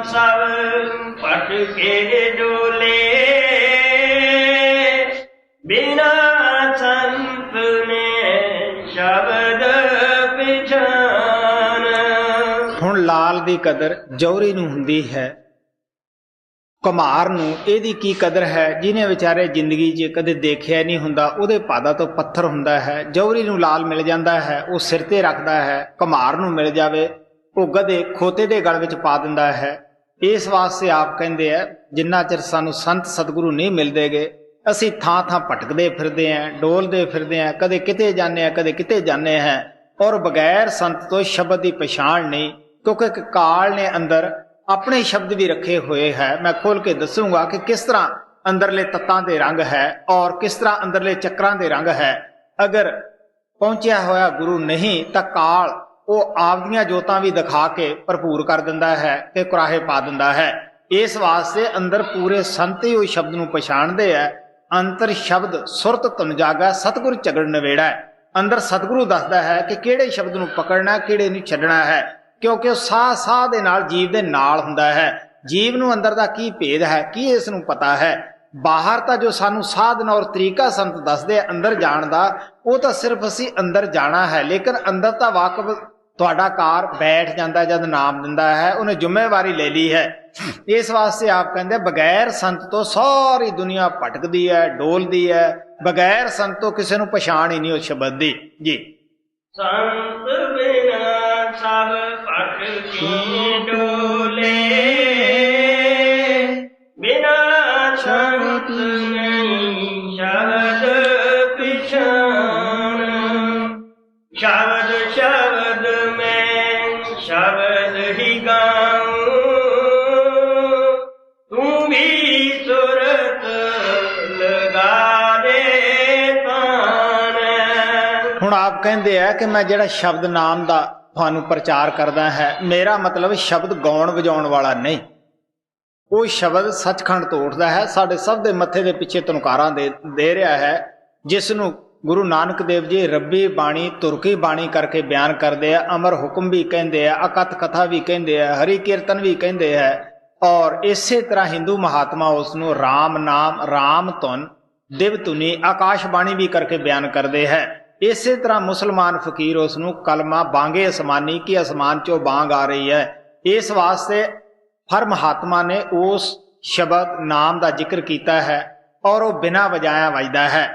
ਸਭ ਪਟ ਕੇ ਡੋਲੇ, ਬਿਨਾ ਸੰਤ ਨੇ ਸ਼ਬਦ ਪਛਾਨ। ਹੁਣ ਲਾਲ ਦੀ ਕਦਰ ਜੌਹਰੀ ਨੂੰ ਹੁੰਦੀ ਹੈ, ਕੁਮਾਰ ਨੂੰ ਇਹਦੀ ਕੀ ਕਦਰ ਹੈ? ਜਿਹਨੇ ਵਿਚਾਰੇ ਜ਼ਿੰਦਗੀ 'ਚ ਕਦੇ ਦੇਖਿਆ ਨਹੀਂ ਹੁੰਦਾ, ਉਹਦੇ ਪਾਦਾ ਤੋਂ ਪੱਥਰ ਹੁੰਦਾ ਹੈ। ਜੌਹਰੀ ਨੂੰ ਲਾਲ ਮਿਲ ਜਾਂਦਾ ਹੈ, ਉਹ ਸਿਰ ਤੇ ਰੱਖਦਾ ਹੈ। ਕੁਮਾਰ ਨੂੰ ਮਿਲ ਜਾਵੇ, ਉਹ ਗਧੇ ਖੋਤੇ ਦੇ ਗਲ ਵਿੱਚ ਪਾ ਦਿੰਦਾ ਹੈ। ਇਸ ਵਾਸਤੇ ਆਪ ਕਹਿੰਦੇ ਆ, ਜਿੰਨਾ ਚਿਰ ਸਾਨੂੰ ਸੰਤ ਸਤਿਗੁਰੂ ਨਹੀਂ ਮਿਲਦੇਗੇ, ਅਸੀਂ ਥਾਂ ਥਾਂ ਭਟਕਦੇ ਫਿਰਦੇ ਆਂ, ਡੋਲਦੇ ਫਿਰਦੇ ਆਂ, ਕਦੇ ਕਿਤੇ ਜਾਂਦੇ ਆਂ, ਕਦੇ ਕਿਤੇ ਜਾਂਦੇ ਹਾਂ, ਔਰ ਬਗੈਰ ਸੰਤ ਤੋਂ ਸ਼ਬਦ ਦੀ ਪਛਾਣ ਨਹੀਂ। ਕਿਉਂਕਿ ਕਾਲ ਨੇ ਅੰਦਰ ਆਪਣੇ ਸ਼ਬਦ ਵੀ ਰੱਖੇ ਹੋਏ ਹੈ। ਮੈਂ ਖੋਲ ਕੇ ਦੱਸੂਗਾ ਕਿ ਕਿਸ ਤਰ੍ਹਾਂ ਅੰਦਰਲੇ ਤੱਤਾਂ ਦੇ ਰੰਗ ਹੈ ਔਰ ਕਿਸ ਤਰ੍ਹਾਂ ਅੰਦਰਲੇ ਚੱਕਰਾਂ ਦੇ ਰੰਗ ਹੈ। ਅਗਰ ਪਹੁੰਚਿਆ ਹੋਇਆ ਗੁਰੂ ਨਹੀਂ ਤਾਂ ਕਾਲ ਉਹ ਆਪਦੀਆਂ ਜੋਤਾਂ ਵੀ ਦਿਖਾ ਕੇ ਭਰਪੂਰ ਕਰ ਦਿੰਦਾ ਹੈ ਤੇ ਕੁਰਾਹੇ ਪਾ ਦਿੰਦਾ ਹੈ। ਇਸ ਵਾਸਤੇ ਅੰਦਰ ਪੂਰੇ ਸੰਤ ਹੀ ਉਹ ਸ਼ਬਦ ਨੂੰ ਪਛਾਣਦੇ ਹੈ। ਅੰਤਰ ਸ਼ਬਦ ਸੁਰਤ ਧੁਨ ਜਾਗਾ, ਸਤਿਗੁਰ ਝਗੜ ਨਵੇੜਾ। ਅੰਦਰ ਸਤਿਗੁਰੂ ਦੱਸਦਾ ਹੈ ਕਿ ਕਿਹੜੇ ਸ਼ਬਦ ਨੂੰ ਪਕੜਨਾ, ਕਿਹੜੇ ਨੂੰ ਛੱਡਣਾ ਹੈ, ਕਿਉਂਕਿ ਉਹ ਸਾਹ ਸਾਹ ਦੇ ਨਾਲ ਜੀਵ ਦੇ ਨਾਲ ਹੁੰਦਾ ਹੈ। ਜੀਵ ਨੂੰ ਅੰਦਰ ਦਾ ਕੀ ਭੇਦ ਹੈ, ਕੀ ਇਸ ਨੂੰ ਪਤਾ ਹੈ? ਬਾਹਰ ਤਾਂ ਜੋ ਸਾਨੂੰ ਸਾਧਨ ਔਰ ਤਰੀਕਾ ਸੰਤ ਦੱਸਦੇ ਅੰਦਰ ਜਾਣ ਦਾ, ਉਹ ਤਾਂ ਸਿਰਫ ਅਸੀਂ ਅੰਦਰ ਜਾਣਾ ਹੈ, ਲੇਕਿਨ ਅੰਦਰ ਤਾਂ ਵਾਕਫ ਤੁਹਾਡਾ ਕਾਰ ਬੈਠ ਜਾਂਦਾ ਜਦ ਨਾਮ ਦਿੰਦਾ ਹੈ, ਉਹਨੇ ਜ਼ਿੰਮੇਵਾਰੀ ਲੈ ਲਈ ਹੈ। ਇਸ ਵਾਸਤੇ ਆਪ ਕਹਿੰਦੇ ਬਗੈਰ ਸੰਤ ਤੋਂ ਸਾਰੀ ਦੁਨੀਆ ਭਟਕਦੀ ਹੈ, ਡੋਲਦੀ ਹੈ। ਬਗੈਰ ਸੰਤ ਤੋਂ ਕਿਸੇ ਨੂੰ ਪਛਾਣ ਹੀ ਨਹੀਂ ਉਸ ਸ਼ਬਦ ਦੀ ਜੀ। ਸੰਤ ਬਿਨਾ ਸਭ ਭਟਕੀ ਡੋਲੇ, ਬਿਨਾ ਸੰਤ ਨਹੀਂ ਸ਼ਬਦ ਪਛਾਣ। ਸ਼ਬਦ ਸ਼ਬਦ ਮੈਂ ਸ਼ਬਦ ਹੀ ਗਾऊं, ਤੂੰ ਵੀ ਸੁਰਤ ਲਗਾ ਦੇ ਤਾਨ। ਹੁਣ ਆਪ ਕਹਿੰਦੇ ਆ ਕਿ ਮੈਂ ਜਿਹੜਾ ਸ਼ਬਦ ਨਾਮ ਦਾ ਤੁਹਾਨੂੰ ਪ੍ਰਚਾਰ ਕਰਦਾ ਹੈ। ਮੇਰਾ ਮਤਲਬ ਸ਼ਬਦ ਗਾਉਣ ਵਜਾਉਣ ਵਾਲਾ ਨਹੀਂ, ਉਹ ਸ਼ਬਦ ਸੱਚਖੰਡ ਤੋਂ ਉੱਠਦਾ ਹੈ, ਸਾਡੇ ਸਭ ਦੇ ਮੱਥੇ ਦੇ ਪਿੱਛੇ ਤੁਨਕਾਰਾਂ ਦੇ ਰਿਹਾ ਹੈ, ਜਿਸ ਨੂੰ ਗੁਰੂ ਨਾਨਕ ਦੇਵ ਜੀ ਰੱਬੀ ਬਾਣੀ ਤੁਰਕੀ ਬਾਣੀ ਕਰਕੇ ਬਿਆਨ ਕਰਦੇ ਆ। ਅਮਰ ਹੁਕਮ ਵੀ ਕਹਿੰਦੇ ਆ, ਅਕਥ ਕਥਾ ਵੀ ਕਹਿੰਦੇ ਆ, ਹਰੀ ਕੀਰਤਨ ਵੀ ਕਹਿੰਦੇ ਹੈ। ਔਰ ਇਸੇ ਤਰ੍ਹਾਂ ਹਿੰਦੂ ਮਹਾਤਮਾ ਉਸ ਨੂੰ ਰਾਮ ਨਾਮ, ਰਾਮ ਧੁਨ, ਦਿਵ ਧੁਨੀ, ਆਕਾਸ਼ ਬਾਣੀ ਵੀ ਕਰਕੇ ਬਿਆਨ ਕਰਦੇ ਹੈ। ਇਸੇ ਤਰ੍ਹਾਂ ਮੁਸਲਮਾਨ ਫਕੀਰ ਉਸ ਨੂੰ ਕਲਮਾ ਬਾਂਗੇ ਅਸਮਾਨੀ, ਕਿ ਅਸਮਾਨ ਚੋਂ ਬਾਂਗ ਆ ਰਹੀ ਹੈ। ਇਸ ਵਾਸਤੇ ਹਰ ਮਹਾਤਮਾ ਨੇ ਉਸ ਸ਼ਬਦ ਨਾਮ ਦਾ ਜ਼ਿਕਰ ਕੀਤਾ ਹੈ ਔਰ ਉਹ ਬਿਨਾਂ ਵਜਾਇਆ ਵੱਜਦਾ ਹੈ।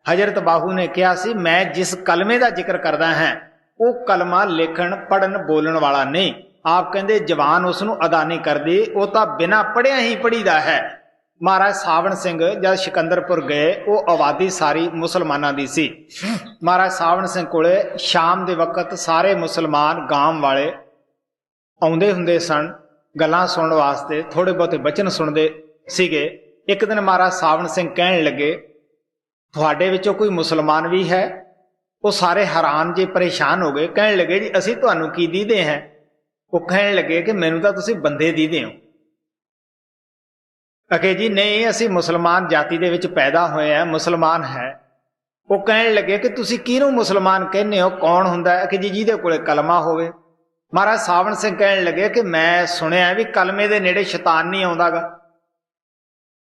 ਹਜ਼ਰਤ ਬਾਹੂ ਨੇ ਕਿਹਾ ਸੀ, ਮੈਂ ਜਿਸ ਕਲਮੇ ਦਾ ਜ਼ਿਕਰ ਕਰਦਾ ਹਾਂ ਉਹ ਕਲਮਾ ਲਿਖਣ ਪੜ੍ਹਨ ਬੋਲਣ ਵਾਲਾ ਨਹੀਂ। ਆਪ ਕਹਿੰਦੇ ਜ਼ਬਾਨ ਉਸ ਨੂੰ ਅਦਾ ਨਹੀਂ ਕਰਦੀ, ਉਹ ਤਾਂ ਬਿਨਾਂ ਪੜ੍ਹਿਆ ਹੀ ਪੜ੍ਹੀਦਾ ਹੈ। ਮਹਾਰਾਜ ਸਾਵਣ ਸਿੰਘ ਜਦ ਸਿਕੰਦਰਪੁਰ ਗਏ, ਉਹ ਆਬਾਦੀ ਸਾਰੀ ਮੁਸਲਮਾਨਾਂ ਦੀ ਸੀ। ਮਹਾਰਾਜ ਸਾਵਣ ਸਿੰਘ ਕੋਲੇ ਸ਼ਾਮ ਦੇ ਵਕਤ ਸਾਰੇ ਮੁਸਲਮਾਨ ਗਾਂਵ ਵਾਲੇ ਆਉਂਦੇ ਹੁੰਦੇ ਸਨ ਗੱਲਾਂ ਸੁਣਨ ਵਾਸਤੇ, ਥੋੜੇ ਬਹੁਤੇ ਬਚਨ ਸੁਣਦੇ ਸੀਗੇ। ਇੱਕ ਦਿਨ ਮਹਾਰਾਜ ਸਾਵਣ ਸਿੰਘ ਕਹਿਣ ਲੱਗੇ, ਤੁਹਾਡੇ ਵਿੱਚੋਂ ਕੋਈ ਮੁਸਲਮਾਨ ਵੀ ਹੈ? ਉਹ ਸਾਰੇ ਹੈਰਾਨ ਜੇ ਪਰੇਸ਼ਾਨ ਹੋ ਗਏ। ਕਹਿਣ ਲੱਗੇ, ਜੀ ਅਸੀਂ ਤੁਹਾਨੂੰ ਕੀ ਦੀਦੇ ਹਾਂ? ਉਹ ਕਹਿਣ ਲੱਗੇ ਕਿ ਮੈਨੂੰ ਤਾਂ ਤੁਸੀਂ ਬੰਦੇ ਦੀਦੇ ਹੋ। ਅਕੇ ਜੀ ਨਹੀਂ, ਅਸੀਂ ਮੁਸਲਮਾਨ ਜਾਤੀ ਦੇ ਵਿੱਚ ਪੈਦਾ ਹੋਏ ਆ, ਮੁਸਲਮਾਨ ਹੈ। ਉਹ ਕਹਿਣ ਲੱਗੇ ਕਿ ਤੁਸੀਂ ਕਿਹਨੂੰ ਮੁਸਲਮਾਨ ਕਹਿੰਦੇ ਹੋ, ਕੌਣ ਹੁੰਦਾ ਹੈ? ਕਿ ਜੀ ਜਿਹਦੇ ਕੋਲੇ ਕਲਮਾ ਹੋਵੇ। ਮਹਾਰਾਜ ਸਾਵਣ ਸਿੰਘ ਕਹਿਣ ਲੱਗੇ ਕਿ ਮੈਂ ਸੁਣਿਆ ਵੀ ਕਲਮੇ ਦੇ ਨੇੜੇ ਸ਼ੈਤਾਨ ਨਹੀਂ ਆਉਂਦਾਗਾ।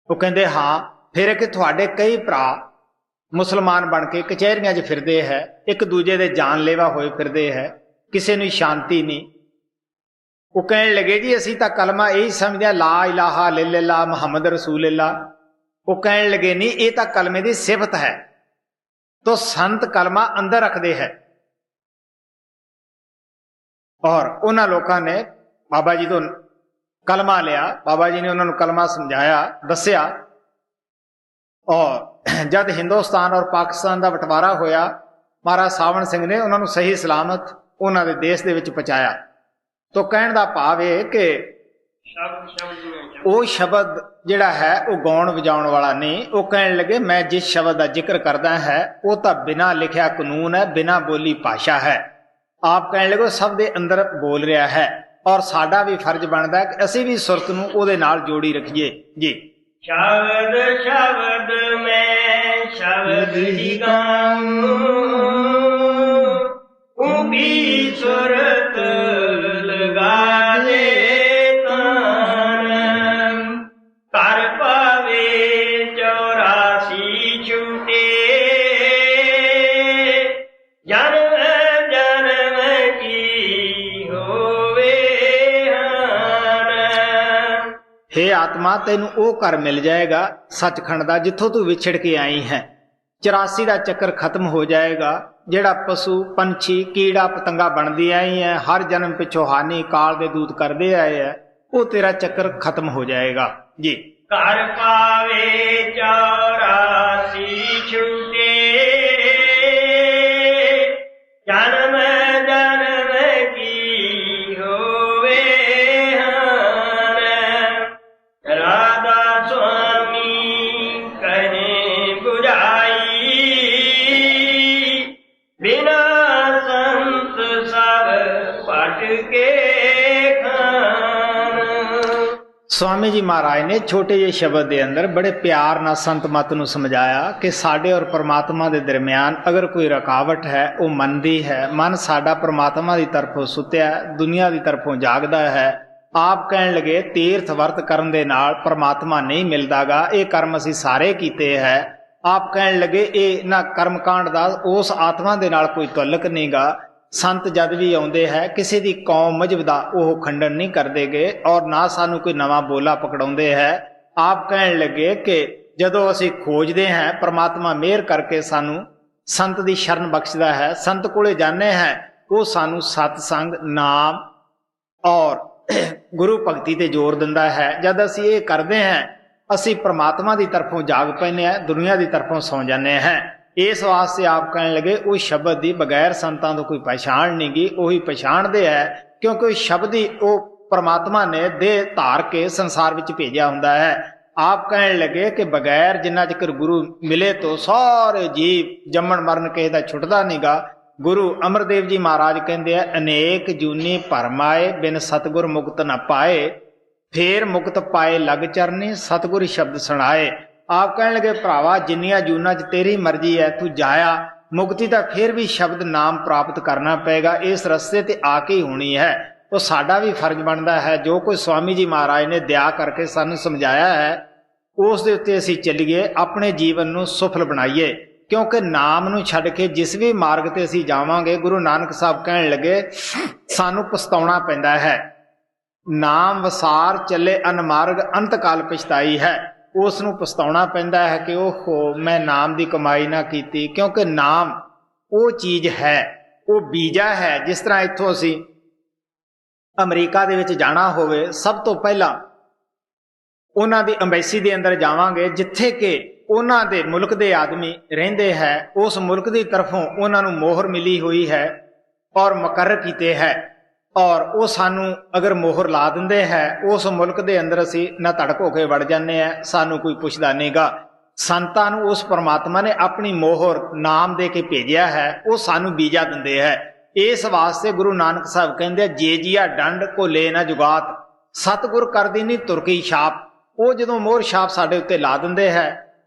ਉਹ ਕਹਿੰਦੇ ਹਾਂ। ਫਿਰ ਕਿ ਤੁਹਾਡੇ ਕਈ ਭਰਾ ਮੁਸਲਮਾਨ ਬਣ ਕੇ ਕਚਹਿਰੀਆਂ 'ਚ ਫਿਰਦੇ ਹੈ, ਇੱਕ ਦੂਜੇ ਦੇ ਜਾਨਲੇਵਾ ਹੋਏ ਫਿਰਦੇ ਹੈ, ਕਿਸੇ ਨੂੰ ਸ਼ਾਂਤੀ ਨਹੀਂ। ਉਹ ਕਹਿਣ ਲੱਗੇ, ਜੀ ਅਸੀਂ ਤਾਂ ਕਲਮਾ ਇਹੀ ਸਮਝਦੇ ਹਾਂ, ਲਾ ਇਲਾਹਾ ਇਲੱਲਾ ਮੁਹੰਮਦ ਰਸੂਲੁल्लाह। ਉਹ ਕਹਿਣ ਲੱਗੇ, ਨਹੀਂ, ਇਹ ਤਾਂ ਕਲਮੇ ਦੀ ਸਿਫਤ ਹੈ। ਤੋ ਸੰਤ ਕਲਮਾ ਅੰਦਰ ਰੱਖਦੇ ਹੈ। ਔਰ ਉਹਨਾਂ ਲੋਕਾਂ ਨੇ ਬਾਬਾ ਜੀ ਤੋਂ ਕਲਮਾ ਲਿਆ। ਬਾਬਾ ਜੀ ਨੇ ਉਹਨਾਂ ਨੂੰ ਕਲਮਾ ਸਮਝਾਇਆ, ਦੱਸਿਆ। ਔਰ ਜਦ ਹਿੰਦੁਸਤਾਨ ਔਰ ਪਾਕਿਸਤਾਨ ਦਾ ਬਟਵਾਰਾ ਹੋਇਆ, ਮਹਾਰਾਜ ਸਾਵਣ ਸਿੰਘ ਨੇ ਉਹਨਾਂ ਨੂੰ ਸਹੀ ਸਲਾਮਤ ਉਹਨਾਂ ਦੇ ਦੇਸ਼ ਦੇ ਵਿੱਚ ਪਹੁੰਚਾਇਆ। ਤੋ ਕਹਿਣ ਦਾ ਭਾਵ ਇਹ ਕਿ ਉਹ ਸ਼ਬਦ ਜਿਹੜਾ ਹੈ ਉਹ ਗਾਉਣ ਵਜਾਉਣ ਵਾਲਾ ਨਹੀਂ। ਉਹ ਕਹਿਣ ਲੱਗੇ, ਮੈਂ ਜਿਸ ਸ਼ਬਦ ਦਾ ਜ਼ਿਕਰ ਕਰਦਾ ਹੈ ਉਹ ਤਾਂ ਬਿਨਾਂ ਲਿਖਿਆ ਕਾਨੂੰਨ ਹੈ, ਬਿਨਾਂ ਬੋਲੀ ਭਾਸ਼ਾ ਹੈ। ਆਪ ਕਹਿਣ ਲੱਗੇ, ਸਭ ਦੇ ਅੰਦਰ ਬੋਲ ਰਿਹਾ ਹੈ ਔਰ ਸਾਡਾ ਵੀ ਫਰਜ਼ ਬਣਦਾ ਹੈ ਕਿ ਅਸੀਂ ਵੀ ਸੁਰਤ ਨੂੰ ਉਹਦੇ ਨਾਲ ਜੋੜੀ ਰੱਖੀਏ। ਜੀ ਸ਼ਬਦ ਸ਼ਬਦ ਮੈਂ ਸ਼ਬਦ ਹੀ ਗਾਊਂ, ਊਂਗੀ ਸੁਰਤ ਲਗਾ ਦੇ ਤਾਨ, ਕਰ ਪਾਵੇ 84 ਛੁਟੇ, ਜਨਮ ਜਨਮ ਕੀ ਹੋਵੇ ਹਾਨ। ਹੇ ਆਤਮਾ, ਤੈਨੂੰ ਉਹ ਘਰ ਮਿਲ ਜਾਏਗਾ ਸੱਚਖੰਡ ਦਾ ਜਿੱਥੋਂ ਤੂੰ ਵਿਛੜ ਕੇ ਆਈ ਹੈ। 84 ਦਾ ਚੱਕਰ ਖਤਮ ਹੋ ਜਾਏਗਾ। ਜਿਹੜਾ ਪਸ਼ੂ ਪੰਛੀ ਕੀੜਾ ਪਤੰਗਾ ਬਣਦੀ ਆਈ ਹੈ, ਹਰ ਜਨਮ ਪਿੱਛੋਂ ਹਾਨੀ ਕਾਲ ਦੇ ਦੂਤ ਕਰਦੇ ਆਏ ਹੈ, ਉਹ ਤੇਰਾ ਚੱਕਰ ਖਤਮ ਹੋ ਜਾਏਗਾ। ਜੀ ਕਰ ਪਾਵੇ 84 ਛੁਟੇ, ਜਨਮ ਜਨਮ ਕੀ ਹੋਵੇ ਹਾਨ। ਰਾਧਾ ਸੁਆਮੀ ਕਹੇ ਬੁਝਾਈ, ਬਿਨਾ ਸੰਤ ਸਭ ਪਟ ਕੇ ਖਾਨ। ਸਵਾਮੀ ਜੀ ਮਹਾਰਾਜ ਨੇ ਛੋਟੇ ਜਿਹੇ ਸ਼ਬਦ ਦੇ ਅੰਦਰ ਬੜੇ ਪਿਆਰ ਨਾਲ ਸੰਤ ਮਤ ਨੂੰ ਸਮਝਾਇਆ ਕਿ ਸਾਡੇ ਔਰ ਪਰਮਾਤਮਾ ਦੇ ਦਰਮਿਆਨ ਅਗਰ ਕੋਈ ਰੁਕਾਵਟ ਹੈ, ਉਹ ਮਨ ਦੀ ਹੈ। ਮਨ ਸਾਡਾ ਪਰਮਾਤਮਾ ਦੀ ਤਰਫੋਂ ਸੁੱਤਿਆ, ਦੁਨੀਆ ਦੀ ਤਰਫੋਂ ਜਾਗਦਾ ਹੈ। ਆਪ ਕਹਿਣ ਲੱਗੇ, ਤੀਰਥ ਵਰਤ ਕਰਨ ਦੇ ਨਾਲ ਪਰਮਾਤਮਾ ਨਹੀਂ ਮਿਲਦਾਗਾ, ਇਹ ਕਰਮ ਅਸੀਂ ਸਾਰੇ ਕੀਤੇ ਹੈ। ਆਪ ਕਹਿਣ ਲੱਗੇ, ਇਹ ਨਾ ਕਰਮਕਾਂਡ ਦਾ ਉਸ ਆਤਮਾ ਦੇ ਨਾਲ ਕੋਈ ਤਾਲੁਕ ਨਹੀਂਗਾ। ਸੰਤ ਜਦ ਵੀ ਆਉਂਦੇ ਹੈ, ਕਿਸੇ ਦੀ ਕੌਮ ਮਜਬ ਦਾ ਉਹ ਖੰਡਨ ਨਹੀਂ ਕਰਦੇਗੇ ਔਰ ਨਾ ਸਾਨੂੰ ਕੋਈ ਨਵਾਂ ਬੋਲਾ ਪਕੜਾਉਂਦੇ ਹੈ। ਆਪ ਕਹਿਣ ਲੱਗੇ ਕਿ ਜਦੋਂ ਅਸੀਂ ਖੋਜਦੇ ਹਾਂ, ਪਰਮਾਤਮਾ ਮਿਹਰ ਕਰਕੇ ਸਾਨੂੰ ਸੰਤ ਦੀ ਸ਼ਰਨ ਬਖਸ਼ਦਾ ਹੈ। ਸੰਤ ਕੋਲੇ ਜਾਂਦੇ ਹਾਂ, ਉਹ ਸਾਨੂੰ ਸਤਸੰਗ, ਨਾਮ ਔਰ ਗੁਰੂ ਭਗਤੀ ਤੇ ਜ਼ੋਰ ਦਿੰਦਾ ਹੈ। ਜਦ ਅਸੀਂ ਇਹ ਕਰਦੇ ਹਾਂ, ਅਸੀਂ ਪਰਮਾਤਮਾ ਦੀ ਤਰਫੋਂ ਜਾਗ ਪੈਂਦੇ ਹਾਂ, ਦੁਨੀਆ ਦੀ ਤਰਫੋਂ ਸੌਂ ਜਾਂਦੇ ਹਾਂ। ਇਸ ਵਾਸਤੇ ਆਪ ਕਹਿਣ ਲੱਗੇ, ਉਹ ਸ਼ਬਦ ਦੀ ਬਗੈਰ ਸੰਤਾਂ ਤੋਂ ਕੋਈ ਪਛਾਣ ਨਹੀਂ ਗੀ। ਉਹੀ ਪਛਾਣਦੇ ਹੈ ਕਿਉਂਕਿ ਉਹ ਸ਼ਬਦ ਹੀ ਉਹ ਪਰਮਾਤਮਾ ਨੇ ਦੇਹ ਧਾਰ ਕੇ ਸੰਸਾਰ ਵਿੱਚ ਭੇਜਿਆ ਹੁੰਦਾ ਹੈ। ਆਪ ਕਹਿਣ ਲੱਗੇ ਕਿ ਬਗੈਰ ਜਿੰਨਾ ਚਿਰ ਗੁਰੂ ਮਿਲੇ ਤੋਂ ਸਾਰੇ ਜੀਵ ਜੰਮਣ ਮਰਨ ਕਿਸੇ ਦਾ ਛੁੱਟਦਾ ਨਹੀਂਗਾ। गुरु अमरदेव जी महाराज कहते हैं, अनेक जूनी भरम आए, बिन सतगुर मुक्त न पाए, फेर मुक्त पाए लग चरनी, सतगुर शब्द सुनाए। आप कहने लगे, भरावा जिन्नियां जूना च तेरी मर्जी है, तू जाया, मुक्ति तो फिर भी शब्द नाम प्राप्त करना पेगा, इस रस्ते ते आके ही होनी है। तो साडा भी फर्ज बनता है, जो कोई स्वामी जी महाराज ने दया करके सानू समझाया है, उस दे उत्ते असीं चलीए, अपने जीवन नू सफल बनाइए। क्योंकि नाम नू छड्ड के जिस भी मार्ग ते असीं जावांगे, गुरु नानक साहब कहण लगे, सानू पछताउणा पैंदा है। नाम वसार चले अनमार्ग, अंत काल पछताई है। उस नू पछताउणा पैंदा है कि ओहो मैं नाम की कमाई ना कीती। क्योंकि नाम वो चीज है, वो बीजा है। जिस तरह इत्थों असीं अमरीका दे विच जाना होवे, सब तो पहला उन्हां दी अंबैसी दे अंदर जावांगे, जिथे कि उन्हां दे मुल्क दे आदमी रहिंदे है, उस मुल्क दी तरफों उन्हां नू मोहर मिली हुई है और मुकर्रर कीते है, और वो सानू अगर मोहर ला दिंदे है, उस मुल्क दे अंदर असीं ना धड़क होके वड़ जाने हैं, सानू कोई पुछदा नहींगा। संतां नू उस परमात्मा ने अपनी मोहर नाम दे के भेजिया है, वो सानू बीजा दिंदे है। इस वास्ते गुरु नानक साहब कहंदे, जे जिया डंड को ले ना जुगात, सतगुर कर दी नहीं तुरकी छाप। वो जदों मोहर छाप साडे उत्ते ला दिंदे है,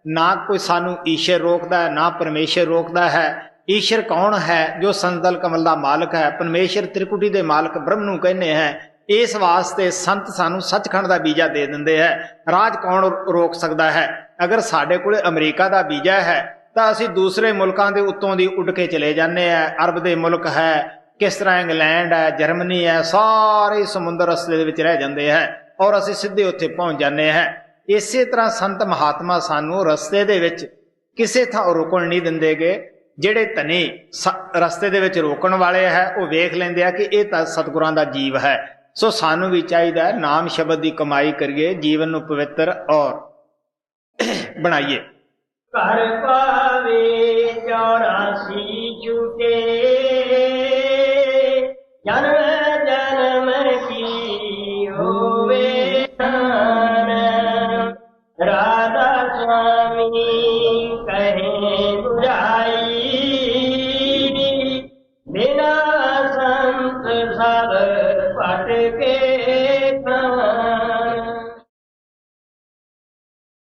ना कोई सानू ईश्वर रोकदा है, ना परमेश्वर रोकदा है। ईश्वर कौन है? जो संदल कमल का मालक है। परमेश्वर त्रिकुटी के मालक ब्रह्म नू कहने हैं। इस वास्ते संत सानू सचखंड का बीजा दे दिंदे है। राज कौन रोक सकता है? अगर साडे कोले अमरीका का बीजा है तो असी दूसरे मुल्कों के उत्तों दी उड़ के चले जाने हैं। अरब के मुल्क है, किस तरह इंग्लैंड है, जर्मनी है, सारे समुद्र रस्ते विच रह जाते हैं और असी सीधे उत्थे पहुंच जाने हैं। इसे तरह संत महात्मा सानू रस्ते दे विच किसे थां रोकण नहीं दिंदे गे। ਜਿਹੜੇ ਧਨੀ ਰਸਤੇ ਦੇ ਵਿੱਚ ਰੋਕਣ ਵਾਲੇ ਹੈ, ਉਹ ਵੇਖ ਲੈਂਦੇ ਆ ਕਿ ਇਹ ਤਾਂ ਸਤਿਗੁਰਾਂ ਦਾ ਜੀਵ ਹੈ। ਸੋ ਸਾਨੂੰ ਵੀ ਚਾਹੀਦਾ ਹੈ ਨਾਮ ਸ਼ਬਦ ਦੀ ਕਮਾਈ ਕਰੀਏ, ਜੀਵਨ ਨੂੰ ਪਵਿੱਤਰ ਔਰ ਬਣਾਈਏ। ਘਰ ਪਾਵੇ 84 ਝੂਟੇ, ਜਨਮ ਜਨਮ ਕੀ ਹੋਵੇ ਨਾਮ, ਰਾਧਾ स्वामी कहे बुझाई, बिना संत सब पट के